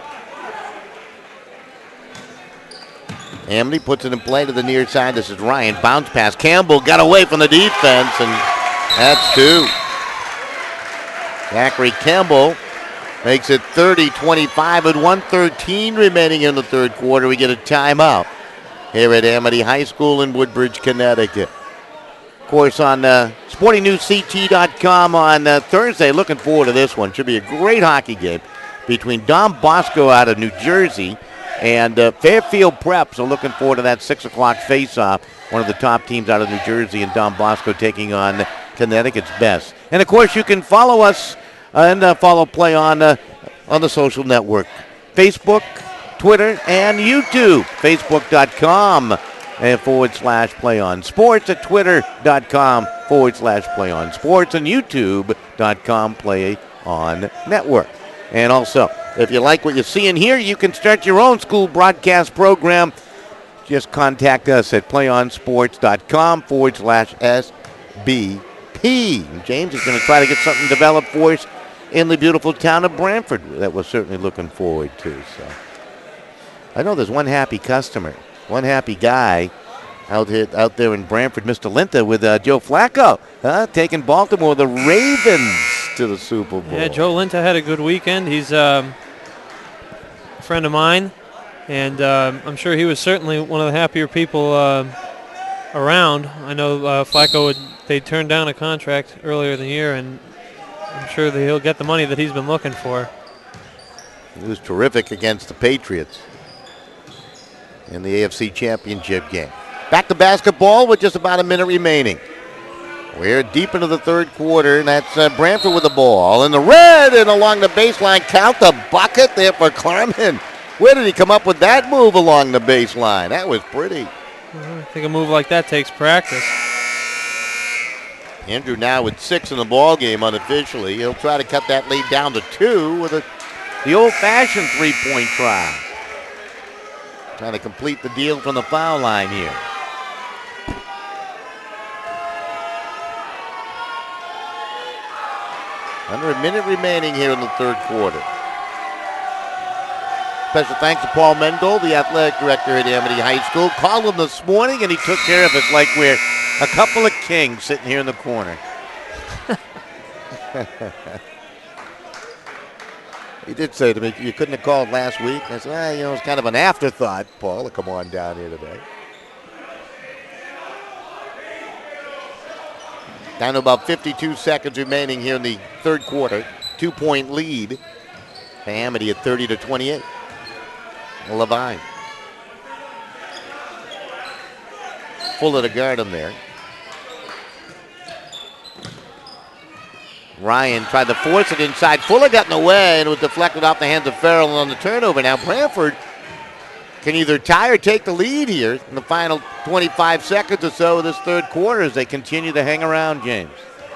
Amity puts it in play to the near side. This is Ryan. Bounce pass. Campbell got away from the defense, and that's two. Zachary Campbell makes it 30-25 with 1:13 remaining in the third quarter. We get a timeout here at Amity High School in Woodbridge, Connecticut. Of course, on SportingNewsCT.com on Thursday, looking forward to this one. Should be a great hockey game between Don Bosco out of New Jersey and Fairfield Prep. So looking forward to that 6 o'clock face-off. One of the top teams out of New Jersey, and Don Bosco taking on Connecticut's best. And, of course, you can follow us and follow Play on the social network. Facebook, Twitter, and YouTube. Facebook.com /Play On Sports, at Twitter.com /Play On Sports, and YouTube.com Play On Network. And also, if you like what you see and hear, you can start your own school broadcast program. Just contact us at playonsports.com /SBP. And James is going to try to get something developed for us in the beautiful town of Branford that we're certainly looking forward to. So I know there's one happy customer, one happy guy out there in Branford, Mr. Linta, with Joe Flacco, taking Baltimore, the Ravens, to the Super Bowl. Yeah, Joe Linta had a good weekend. He's a friend of mine, and I'm sure he was certainly one of the happier people around. I know Flacco, they turned down a contract earlier in the year, and I'm sure that he'll get the money that he's been looking for. He was terrific against the Patriots in the AFC Championship game. Back to basketball with just about a minute remaining. We're deep into the third quarter, and that's Branford with the ball. In the red and along the baseline. Count the bucket there for Klarman. Where did he come up with that move along the baseline? That was pretty. I think a move like that takes practice. Andrew now with 6 in the ball game unofficially. He'll try to cut that lead down to 2 with the old-fashioned three-point try. Trying to complete the deal from the foul line here. Under a minute remaining here in the third quarter. Special thanks to Paul Mengold, the athletic director at Amity High School. Called him this morning, and he took care of us like we're a couple of kings sitting here in the corner. He did say to me, you couldn't have called last week. I said, it's kind of an afterthought, Paul, to come on down here today. Down to about 52 seconds remaining here in the third quarter. 2-point lead. Amity at 30-28. Levine. Fuller to guard him there. Ryan tried to force it inside. Fuller got in the way and it was deflected off the hands of Farrell on the turnover. Now Branford can either tie or take the lead here in the final 25 seconds or so of this third quarter as they continue to hang around, James.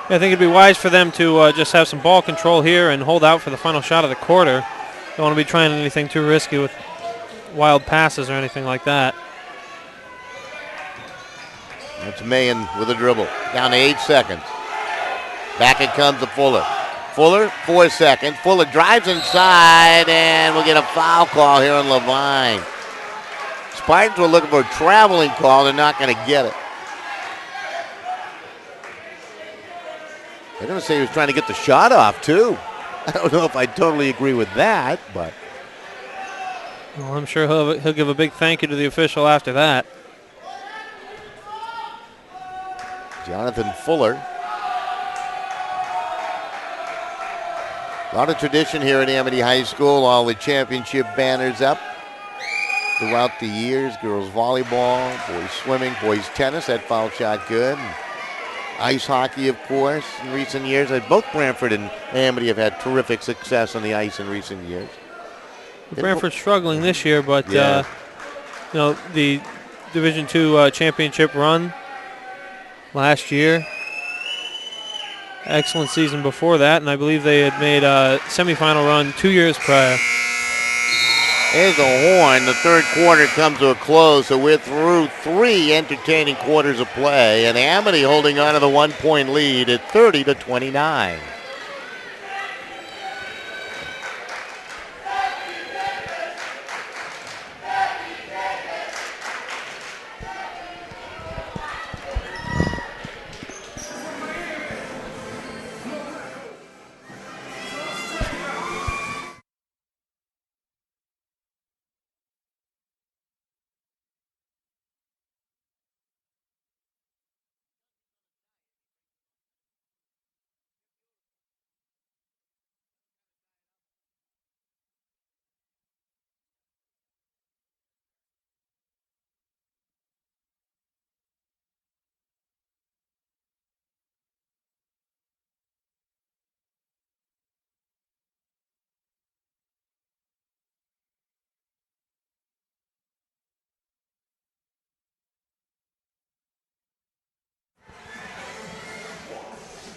I think it'd be wise for them to just have some ball control here and hold out for the final shot of the quarter. Don't want to be trying anything too risky with wild passes or anything like that. That's Mahan with a dribble. Down to 8 seconds. Back it comes to Fuller. Fuller, 4 seconds. Fuller drives inside, and we'll get a foul call here on Levine. Spartans were looking for a traveling call. They're not going to get it. They're going to say he was trying to get the shot off, too. I don't know if I totally agree with that, but. Well, I'm sure he'll give a big thank you to the official after that. Jonathan Fuller. A lot of tradition here at Amity High School. All the championship banners up throughout the years. Girls volleyball, boys swimming, boys tennis. That foul shot good. Ice hockey, of course, in recent years. Both Branford and Amity have had terrific success on the ice in recent years. Branford's struggling this year, but yeah. The Division II championship run last year, excellent season before that, and I believe they had made a semifinal run 2 years prior. There's a horn. The third quarter comes to a close, so we're through 3 entertaining quarters of play, and Amity holding on to the 1-point lead at 30-29.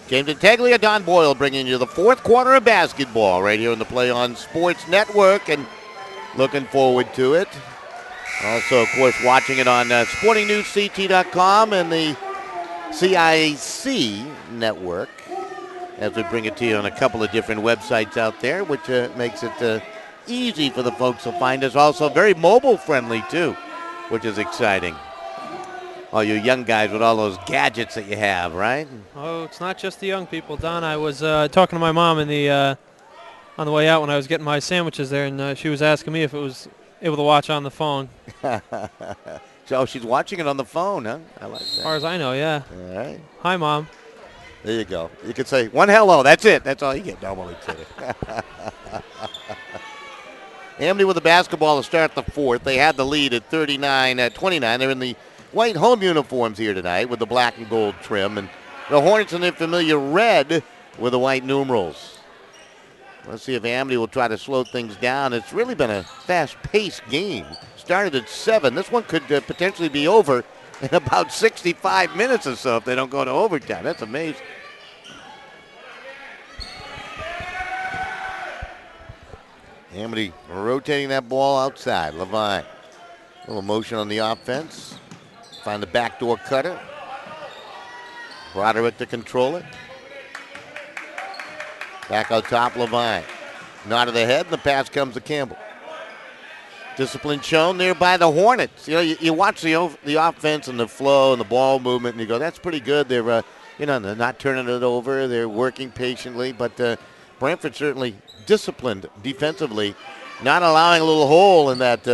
James Intaglia, Don Boyle bringing you the fourth quarter of basketball right here on the Play On Sports Network, and looking forward to it. Also, of course, watching it on sportingnewsct.com and the CIC network as we bring it to you on a couple of different websites out there, which makes it easy for the folks to find us. Also very mobile friendly too, which is exciting. All you young guys with all those gadgets that you have, right? Oh, it's not just the young people, Don. I was talking to my mom on the way out when I was getting my sandwiches there, and she was asking me if it was able to watch on the phone. So she's watching it on the phone, huh? I like that. As far as I know, yeah. All right. Hi, Mom. There you go. You could say one hello. That's it. That's all you get normally today. Amity with the basketball to start the fourth. They had the lead at 39-29. They're in the white home uniforms here tonight with the black and gold trim, and the Hornets in their familiar red with the white numerals. Let's see if Amity will try to slow things down. It's really been a fast-paced game. Started at 7. This one could potentially be over in about 65 minutes or so if they don't go to overtime. That's amazing. Amity rotating that ball outside. Levine. A little motion on the offense. Find the backdoor cutter. Broderick to control it. Back out top, Levine. Nod of the head, and the pass comes to Campbell. Discipline shown there by the Hornets. You watch the offense and the flow and the ball movement, and you go, that's pretty good. They're they're not turning it over. They're working patiently, but Branford certainly disciplined defensively, not allowing a little hole in that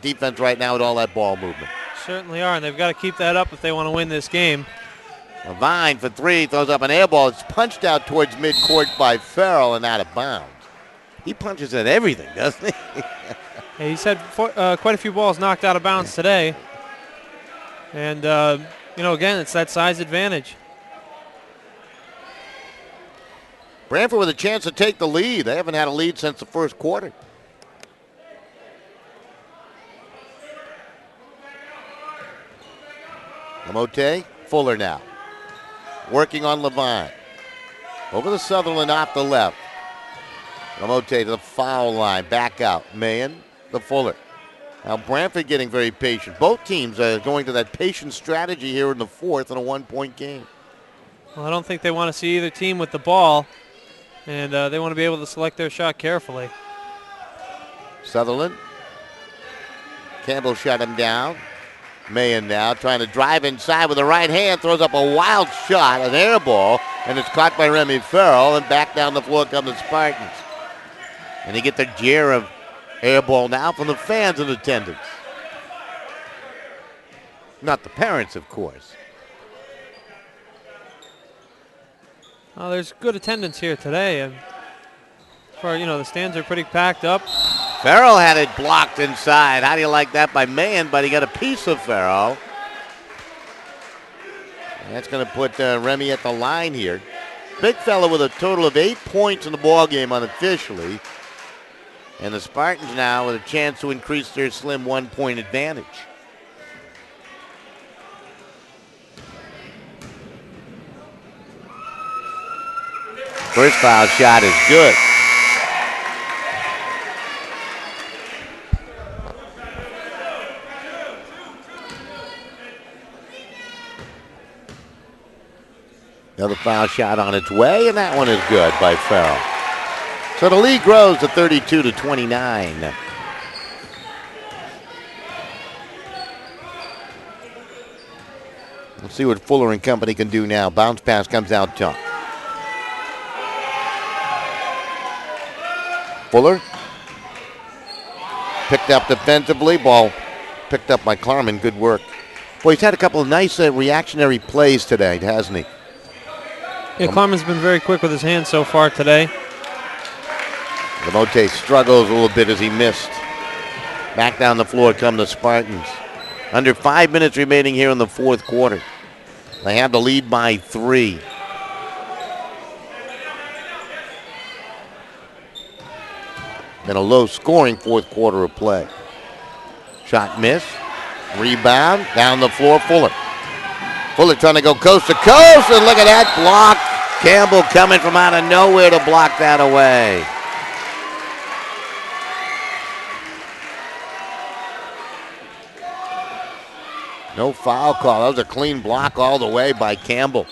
defense right now with all that ball movement. Certainly are, and they've got to keep that up if they want to win this game. Levine for 3, throws up an air ball. It's punched out towards midcourt by Farrell and out of bounds. He punches at everything, doesn't he? Yeah, he's had quite a few balls knocked out of bounds today. And, again, it's that size advantage. Branford with a chance to take the lead. They haven't had a lead since the first quarter. Lamotte, Fuller now. Working on Levine. Over to Sutherland off the left. Lamotte to the foul line. Back out. Mahan to Fuller. Now Branford getting very patient. Both teams are going to that patient strategy here in the fourth in a one-point game. Well, I don't think they want to see either team with the ball, and they want to be able to select their shot carefully. Sutherland. Campbell shut him down. Mahan now trying to drive inside with the right hand. Throws up a wild shot, an air ball, and it's caught by Remy Farrell, and back down the floor come the Spartans. And you get the jeer of air ball now from the fans in attendance. Not the parents, of course. Well, there's good attendance here today, and as far the stands are pretty packed up. Farrell had it blocked inside. How do you like that by Mahan? But he got a piece of Farrell. And that's going to put Remy at the line here. Big fella with a total of 8 points in the ball game unofficially. And the Spartans now with a chance to increase their slim 1-point advantage. First foul shot is good. Another foul shot on its way, and that one is good by Farrell. So the lead grows to 32-29. Let's see what Fuller and company can do now. Bounce pass comes out top. Fuller picked up defensively. Ball picked up by Klarman. Good work. Boy, he's had a couple of nice reactionary plays today, hasn't he? Yeah, Klarman's been very quick with his hands so far today. Lamotte struggles a little bit as he missed. Back down the floor come the Spartans. Under 5 minutes remaining here in the fourth quarter. They have the lead by 3. Been a low-scoring fourth quarter of play. Shot miss. Rebound. Down the floor, Fuller. Fuller trying to go coast to coast, and look at that block. Campbell coming from out of nowhere to block that away. No foul call. That was a clean block all the way by Campbell.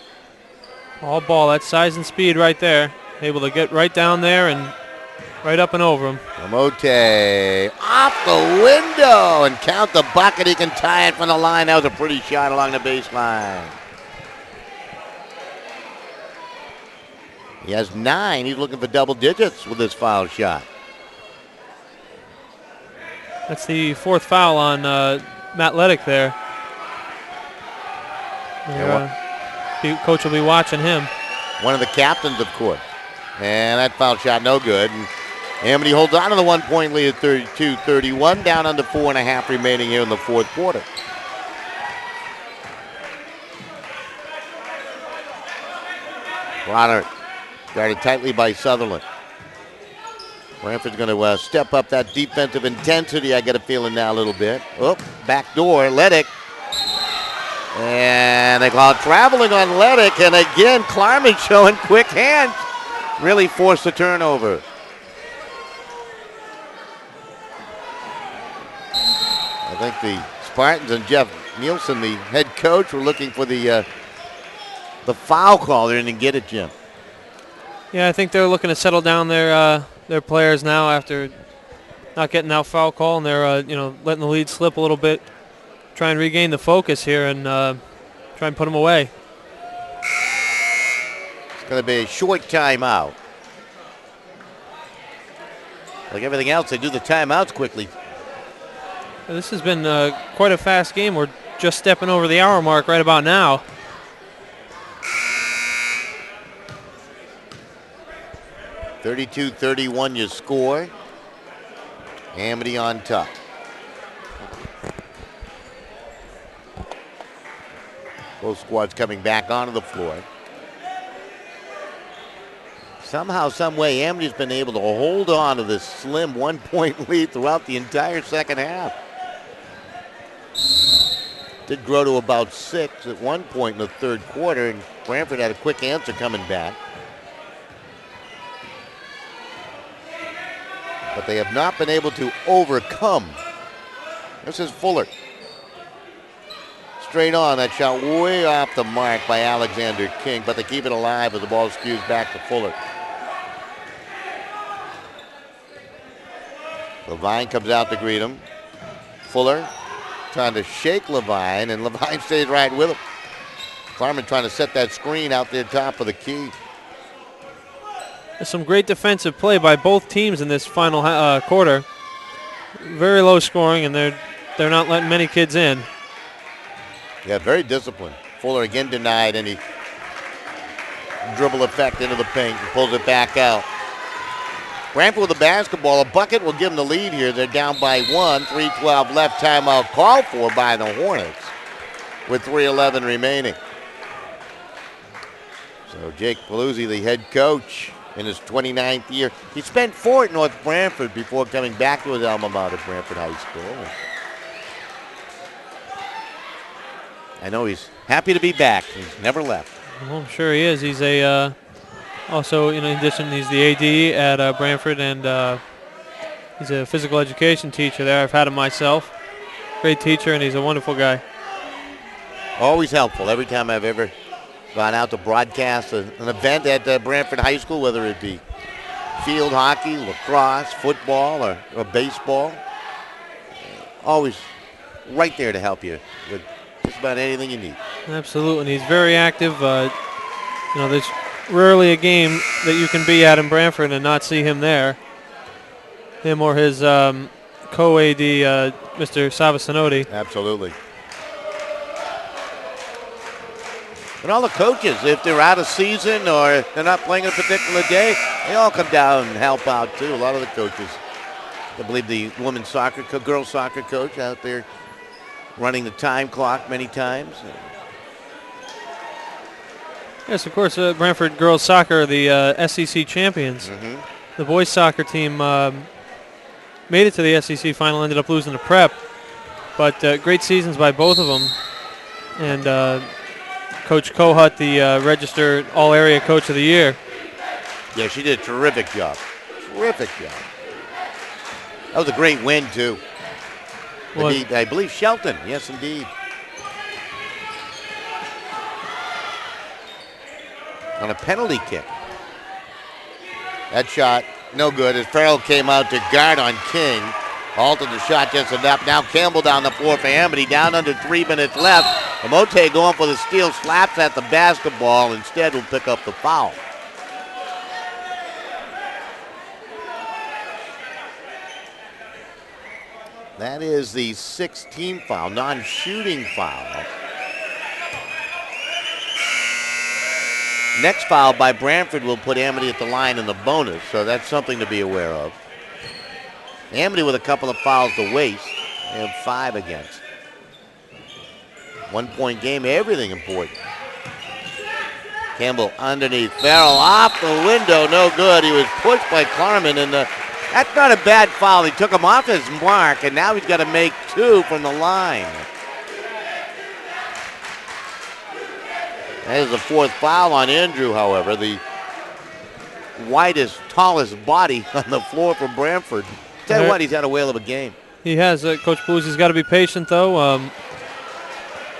All ball, that's size and speed right there. Able to get right down there and right up and over him. Lamotte off the window and count the bucket. He can tie it from the line. That was a pretty shot along the baseline. He has 9. He's looking for double digits with this foul shot. That's the fourth foul on Matt Leddick there. Coach will be watching him. One of the captains, of course. And that foul shot no good. And Amity holds on to the 1-point lead at 32-31, down under 4.5 remaining here in the fourth quarter. Roderick guarded tightly by Sutherland. Branford's going to step up that defensive intensity, I get a feeling now a little bit. Oh, back door, Leddick. And they call it traveling on Leddick, and again, Klarman showing quick hands. Really forced the turnover. I think the Spartans and Jeff Nielsen, the head coach, were looking for the foul call. They didn't get it, Jim. Yeah, I think they're looking to settle down their players now after not getting that foul call, and they're letting the lead slip a little bit. Try and regain the focus here and try and put them away. It's going to be a short timeout. Like everything else, they do the timeouts quickly. This has been quite a fast game. We're just stepping over the hour mark right about now. (32-31) you score. Amity on top. Both squads coming back onto the floor. Somehow, some way, Amity's been able to hold on to this slim 1-point lead throughout the entire second half. Did grow to about 6 at one point in the third quarter, and Branford had a quick answer coming back. But they have not been able to overcome. This is Fuller. Straight on, that shot way off the mark by Alexander King, but they keep it alive as the ball skews back to Fuller. Levine comes out to greet him. Fuller trying to shake Levine, and Levine stays right with him. Klarman trying to set that screen out there top of the key. There's some great defensive play by both teams in this final quarter. Very low scoring, and they're not letting many kids in. Yeah, very disciplined. Fuller again denied any dribble effect into the paint and pulls it back out. Branford with the basketball. A bucket will give them the lead here. They're down by 1. 3:12 left. Timeout called for by the Hornets with 3:11 remaining. So Jake Paluzzi, the head coach, in his 29th year. He spent 4 at North Branford before coming back to his alma mater, Branford High School. I know he's happy to be back. He's never left. Well, I'm sure he is. He's also, in addition, he's the AD at Branford, and he's a physical education teacher there. I've had him myself. Great teacher, and he's a wonderful guy. Always helpful every time I've ever gone out to broadcast an event at Branford High School, whether it be field hockey, lacrosse, football, or baseball. Always right there to help you with just about anything you need. Absolutely, and he's very active. There's rarely a game that you can be at in Branford and not see him there. Him or his co-AD, Mr. Savasanotti. Absolutely. And all the coaches, if they're out of season or they're not playing a particular day, they all come down and help out too. A lot of the coaches. I believe the women's soccer, girls soccer coach out there running the time clock many times. Yes, of course, Branford girls soccer, the SEC champions. Mm-hmm. The boys soccer team made it to the SEC final, ended up losing to Prep. But great seasons by both of them. And Coach Kohut, the registered all-area coach of the year. Yeah, she did a terrific job. Terrific job. That was a great win, too. I believe Shelton. Yes, indeed. On a penalty kick. That shot, no good, as Farrell came out to guard on King. Halted the shot just enough. Now Campbell down the floor for Amity. Down under 3 minutes left. Amote going for the steal, slaps at the basketball. Instead will pick up the foul. That is the 16th foul, non-shooting foul. Next foul by Branford will put Amity at the line in the bonus, so that's something to be aware of. Amity with a couple of fouls to waste. They have 5 against. 1 point game, everything important. Campbell underneath. Farrell off the window, no good. He was pushed by Klarman, and that's not a bad foul. He took him off his mark, and now he's got to make 2 from the line. That is the 4th foul on Andrew, however. The widest, tallest body on the floor for Branford. Tell you what, he's had a whale of a game. He has. Coach Paluzzi's got to be patient, though.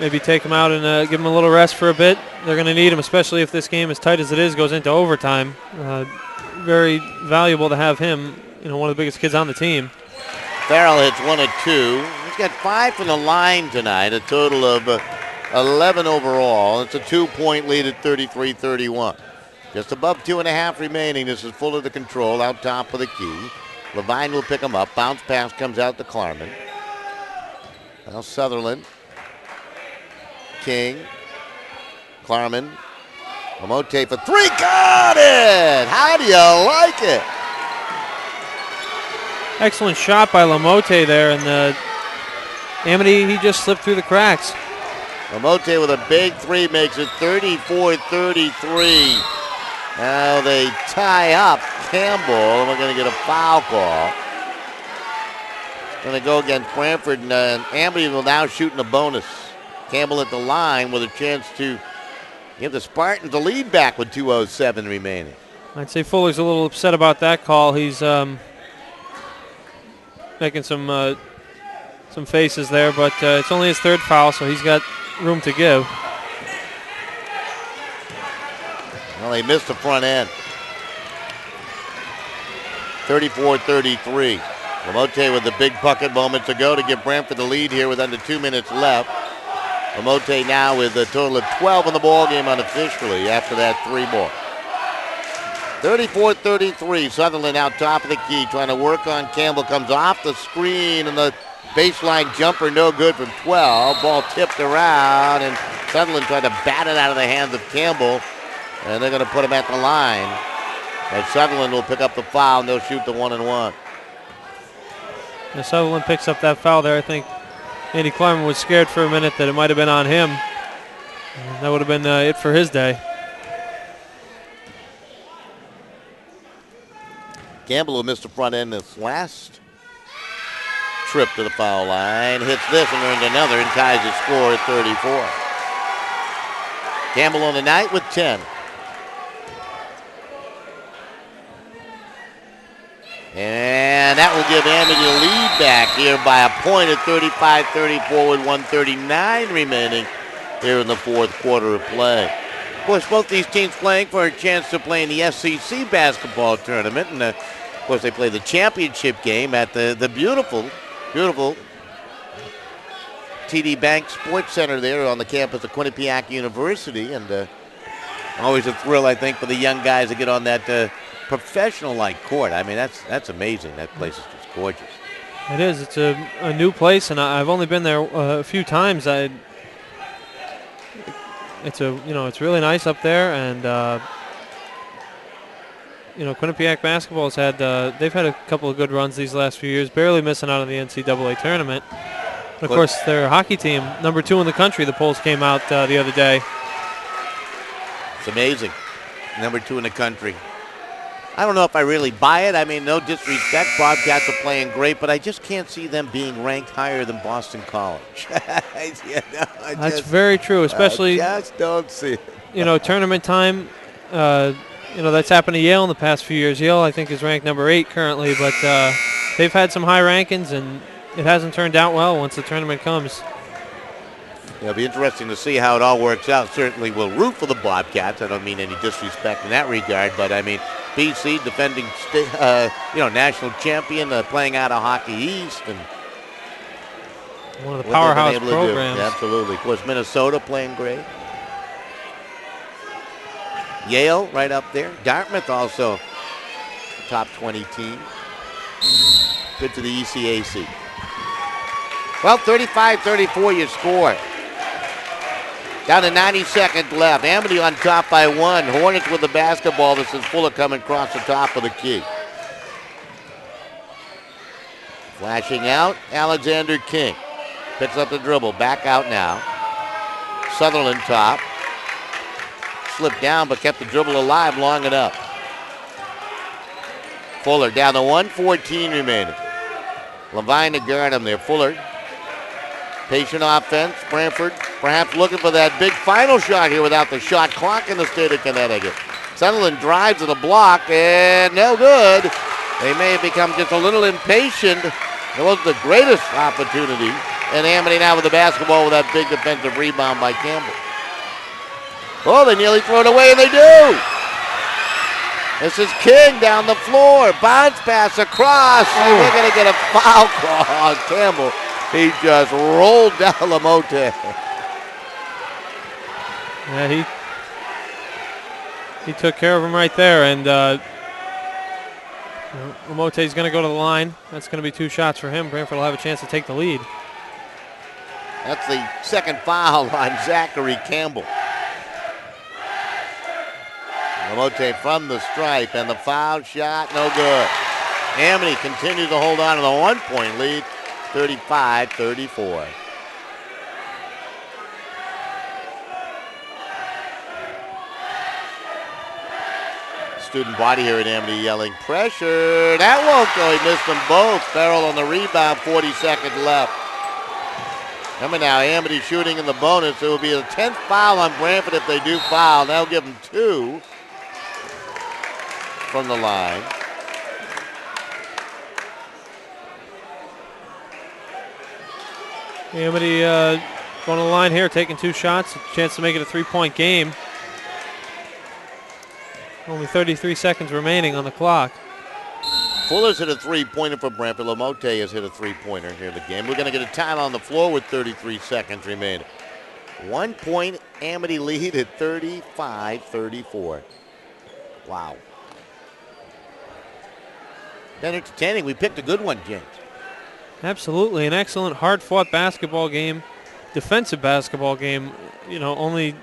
Maybe take him out and give him a little rest for a bit. They're going to need him, especially if this game, as tight as it is, goes into overtime. Very valuable to have him, one of the biggest kids on the team. Farrell hits 1 of 2. He's got 5 from the line tonight, a total of 11 overall. It's a 2-point lead at 33-31. Just above 2.5 remaining. This is Fuller to control out top of the key. Levine will pick him up. Bounce pass comes out to Klarman. Now Sutherland. King. Klarman. Amote for 3. Got it! How do you like it? Excellent shot by Lamote there, and Amity, he just slipped through the cracks. Lamote with a big 3 makes it 34-33. Now they tie up Campbell, and we're going to get a foul call. Going to go against Branford, and Amity will now shoot in the bonus. Campbell at the line with a chance to give the Spartans the lead back with 2:07 remaining. I'd say Fuller's a little upset about that call. He's making some faces there, but it's only his third foul, so he's got room to give. Well, they missed the front end. 34-33. Lamote with the big bucket moments ago to give Branford the lead here with under 2 minutes left. Lamote now with a total of 12 in the ball game unofficially after that 3 ball. 34-33. Sutherland out top of the key trying to work on Campbell. Comes off the screen and the baseline jumper no good from 12. Ball tipped around and Sutherland tried to bat it out of the hands of Campbell. And they're going to put him at the line. And Sutherland will pick up the foul and they'll shoot the 1-and-1. Now Sutherland picks up that foul there. I think Andy Kleiman was scared for a minute that it might have been on him. And that would have been it for his day. Campbell, who missed the front end this last trip to the foul line, hits this and earned another and ties his score at 34. Campbell on the night with 10. And that will give Amity a lead back here by a point at 35-34 with 1:39 remaining here in the fourth quarter of play. Of course, both these teams playing for a chance to play in the SEC basketball tournament. And, of course, they play the championship game at the beautiful, beautiful TD Bank Sports Center there on the campus of Quinnipiac University. And always a thrill, I think, for the young guys to get on that professional-like court. I mean, that's amazing. That place is just gorgeous. It is. It's a new place, and I've only been there a few times. It's really nice up there, and Quinnipiac basketball has had they've had a couple of good runs these last few years, barely missing out on the NCAA tournament. And of course, their hockey team, number 2 in the country. The polls came out the other day. It's amazing. Number 2 in the country. I don't know if I really buy it. I mean, no disrespect. Bobcats are playing great, but I just can't see them being ranked higher than Boston College. That's very true, especially. I just don't see it. Tournament time. That's happened to Yale in the past few years. Yale, I think, is ranked number 8 currently, but they've had some high rankings, and it hasn't turned out well once the tournament comes. It'll be interesting to see how it all works out. Certainly we'll root for the Bobcats. I don't mean any disrespect in that regard, but I mean, BC defending, national champion, playing out of Hockey East, and one of the powerhouse programs. Yeah, absolutely. Of course, Minnesota playing great. Yale right up there. Dartmouth also top 20 team. Good to the ECAC. Well, 35-34 your score. Down to 90 seconds left. Amity on top by 1. Hornets with the basketball. This is Fuller coming across the top of the key. Flashing out, Alexander King. Picks up the dribble. Back out now. Sutherland top. Slipped down but kept the dribble alive long enough. Fuller down to 1:14 remaining. Levine to guard him there. Fuller. Patient offense. Branford perhaps looking for that big final shot here without the shot clock in the state of Connecticut. Sutherland drives to the block and no good. They may have become just a little impatient. It wasn't the greatest opportunity. And Amity now with the basketball with that big defensive rebound by Campbell. Oh, they nearly throw it away, and they do. This is King down the floor. Bounce pass across. And they're going to get a foul call on Campbell. He just rolled down Lamote. Yeah, he took care of him right there, and Lamote's going to go to the line. That's going to be 2 shots for him. Branford will have a chance to take the lead. That's the second foul on Zachary Campbell. Lamote from the stripe, and the foul shot, no good. Amity continues to hold on to the 1-point lead, 35-34. Student body here at Amity yelling, pressure. That won't go. He missed them both. Farrell on the rebound, 40 seconds left. Remember now, Amity shooting in the bonus. It will be a 10th foul on Branford if they do foul. That'll give them 2 from the line. Amity going to the line here, taking 2 shots, a chance to make it a 3-point game. Only 33 seconds remaining on the clock. Fuller's hit a 3-pointer for Branford. Lamotte has hit a 3-pointer here in the game. We're going to get a time on the floor with 33 seconds remaining. 1-point Amity lead at 35-34. Wow. Entertaining. We picked a good one, James. Absolutely. An excellent, hard-fought basketball game, defensive basketball game. You know, only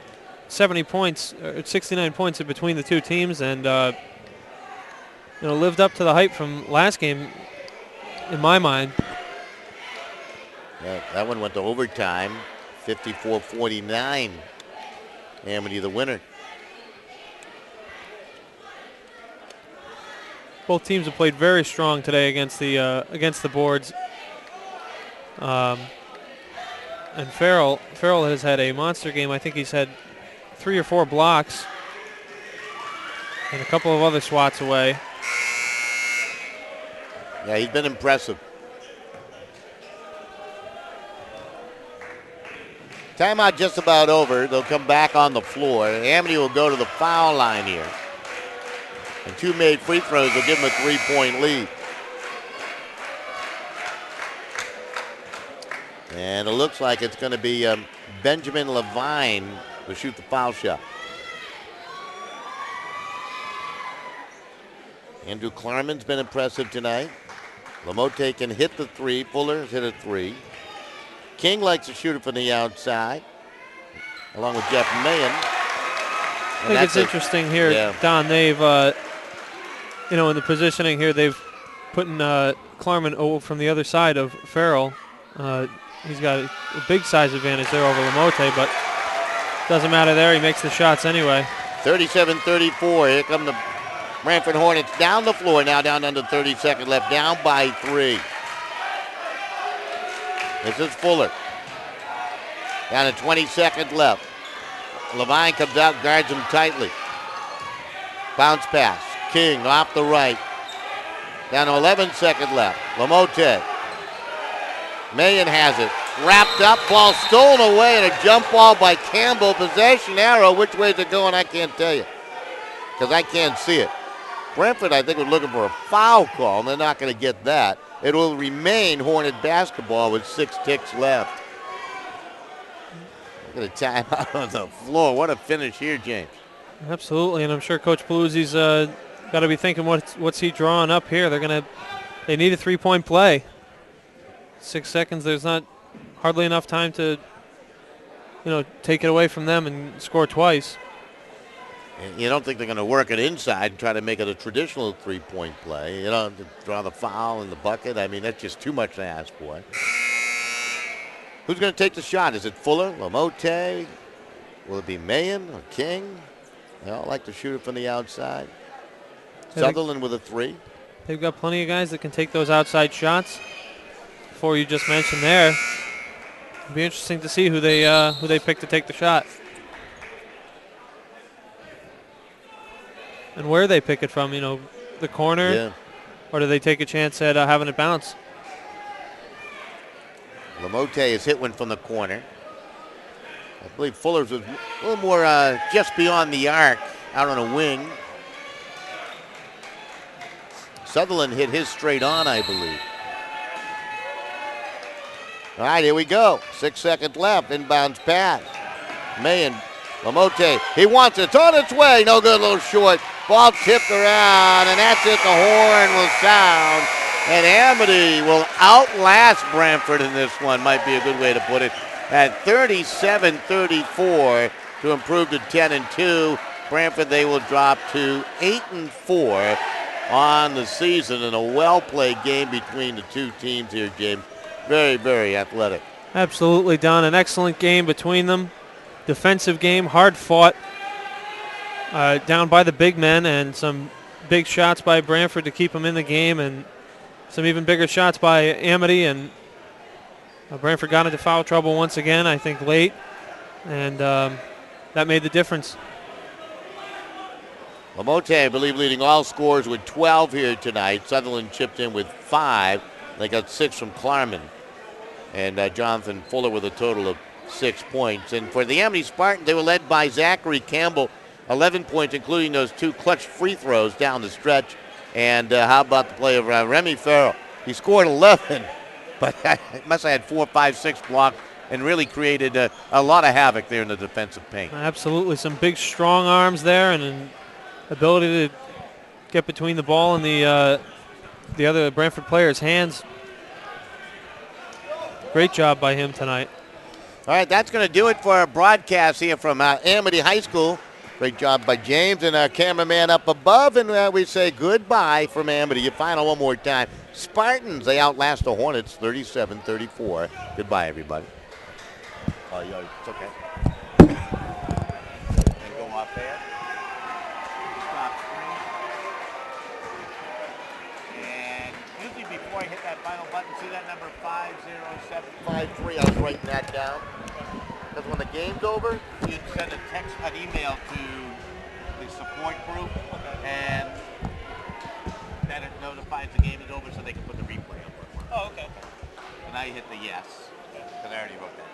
70 points, 69 points in between the two teams, and you know, lived up to the hype from last game, in my mind. Yeah, that one went to overtime, 54-49. Amity the winner. Both teams have played very strong today against the boards. And Farrell has had a monster game. I think he's had 3 or 4 blocks and a couple of other swats away. Yeah, he's been impressive. Timeout just about over. They'll come back on the floor. Amity will go to the foul line here. And 2 made free throws will give him a 3-point lead. And it looks like it's going to be Benjamin Levine to shoot the foul shot. Andrew Klarman's been impressive tonight. Lamotte can hit the 3. Fuller's hit a 3. King likes to shoot it from the outside, along with Jeff Mayen. I think it's interesting here, yeah. Don. They've, you know, in the positioning here, they've put in Klarman from the other side of Farrell. He's got a big size advantage there over Lamotte, but doesn't matter there. He makes the shots anyway. 37-34. Here come the Branford Hornets down the floor now, down under 30 seconds left, down by 3. This is Fuller. Down to 20 seconds left. Levine comes out, guards him tightly. Bounce pass. King off the right. Down to 11 seconds left. Lamotte. Mayen has it. Wrapped up, ball stolen away, and a jump ball by Campbell. Possession arrow. Which way is it going? I can't tell you, because I can't see it. Branford, I think, was looking for a foul call, and they're not going to get that. It will remain Hornet basketball with 6 ticks left. Look at the time out on the floor. What a finish here, James. Absolutely, and I'm sure Coach Paluzzi's got to be thinking, what's he drawing up here? They need a 3-point play. 6 seconds. There's not hardly enough time to, you know, take it away from them and score twice. You don't think they're going to work it inside and try to make it a traditional 3-point play? You know, to draw the foul in the bucket. I mean, that's just too much to ask for. Who's going to take the shot? Is it Fuller, Lamotte? Will it be Mayen or King? They all like to shoot it from the outside. Sutherland with a 3. They've got plenty of guys that can take those outside shots. 4 you just mentioned there. It'll be interesting to see who they pick to take the shot. And where they pick it from, you know, the corner, yeah. Or do they take a chance at having it bounce? Lamotte has hit one from the corner. I believe Fuller's was a little more just beyond the arc, out on a wing. Sutherland hit his straight on, I believe. All right, here we go. 6 seconds left. Inbounds pass. Mayen, Lamotte. He wants it. It's on its way. No good. A little short. Ball tipped around, and that's it. The horn will sound. And Amity will outlast Branford in this one. Might be a good way to put it. At 37-34 to improve to 10-2. Branford, they will drop to 8-4 on the season in a well-played game between the two teams here, James. Very, very athletic. Absolutely, Don. An excellent game between them. Defensive game, hard fought. Down by the big men, and some big shots by Branford to keep them in the game, and some even bigger shots by Amity. And Branford got into foul trouble once again, I think late, and that made the difference. Lamote, I believe, leading all scores with 12 here tonight. Sutherland chipped in with 5. They got 6 from Klarman. And Jonathan Fuller with a total of 6 points. And for the Amity Spartans, they were led by Zachary Campbell, 11 points, including those 2 clutch free throws down the stretch. And how about the play of Remy Farrell? He scored 11, but he must have had 4, 5, 6 blocks and really created a lot of havoc there in the defensive paint. Absolutely. Some big, strong arms there and an ability to get between the ball and the other Branford players' hands. Great job by him tonight. All right, that's going to do it for our broadcast here from Amity High School. Great job by James and our cameraman up above. And we say goodbye from Amity. You final one more time. Spartans, they outlast the Hornets 37-34. Goodbye, everybody. Oh, yeah, it's okay. And go off there. Stop screen. And usually before I hit that final button, see that number 50753? I was writing that down. Because when the game's over, you send a text, an email to the support group, and then it notifies the game is over so they can put the replay up. Oh, okay. And now you hit the yes, because I already wrote that.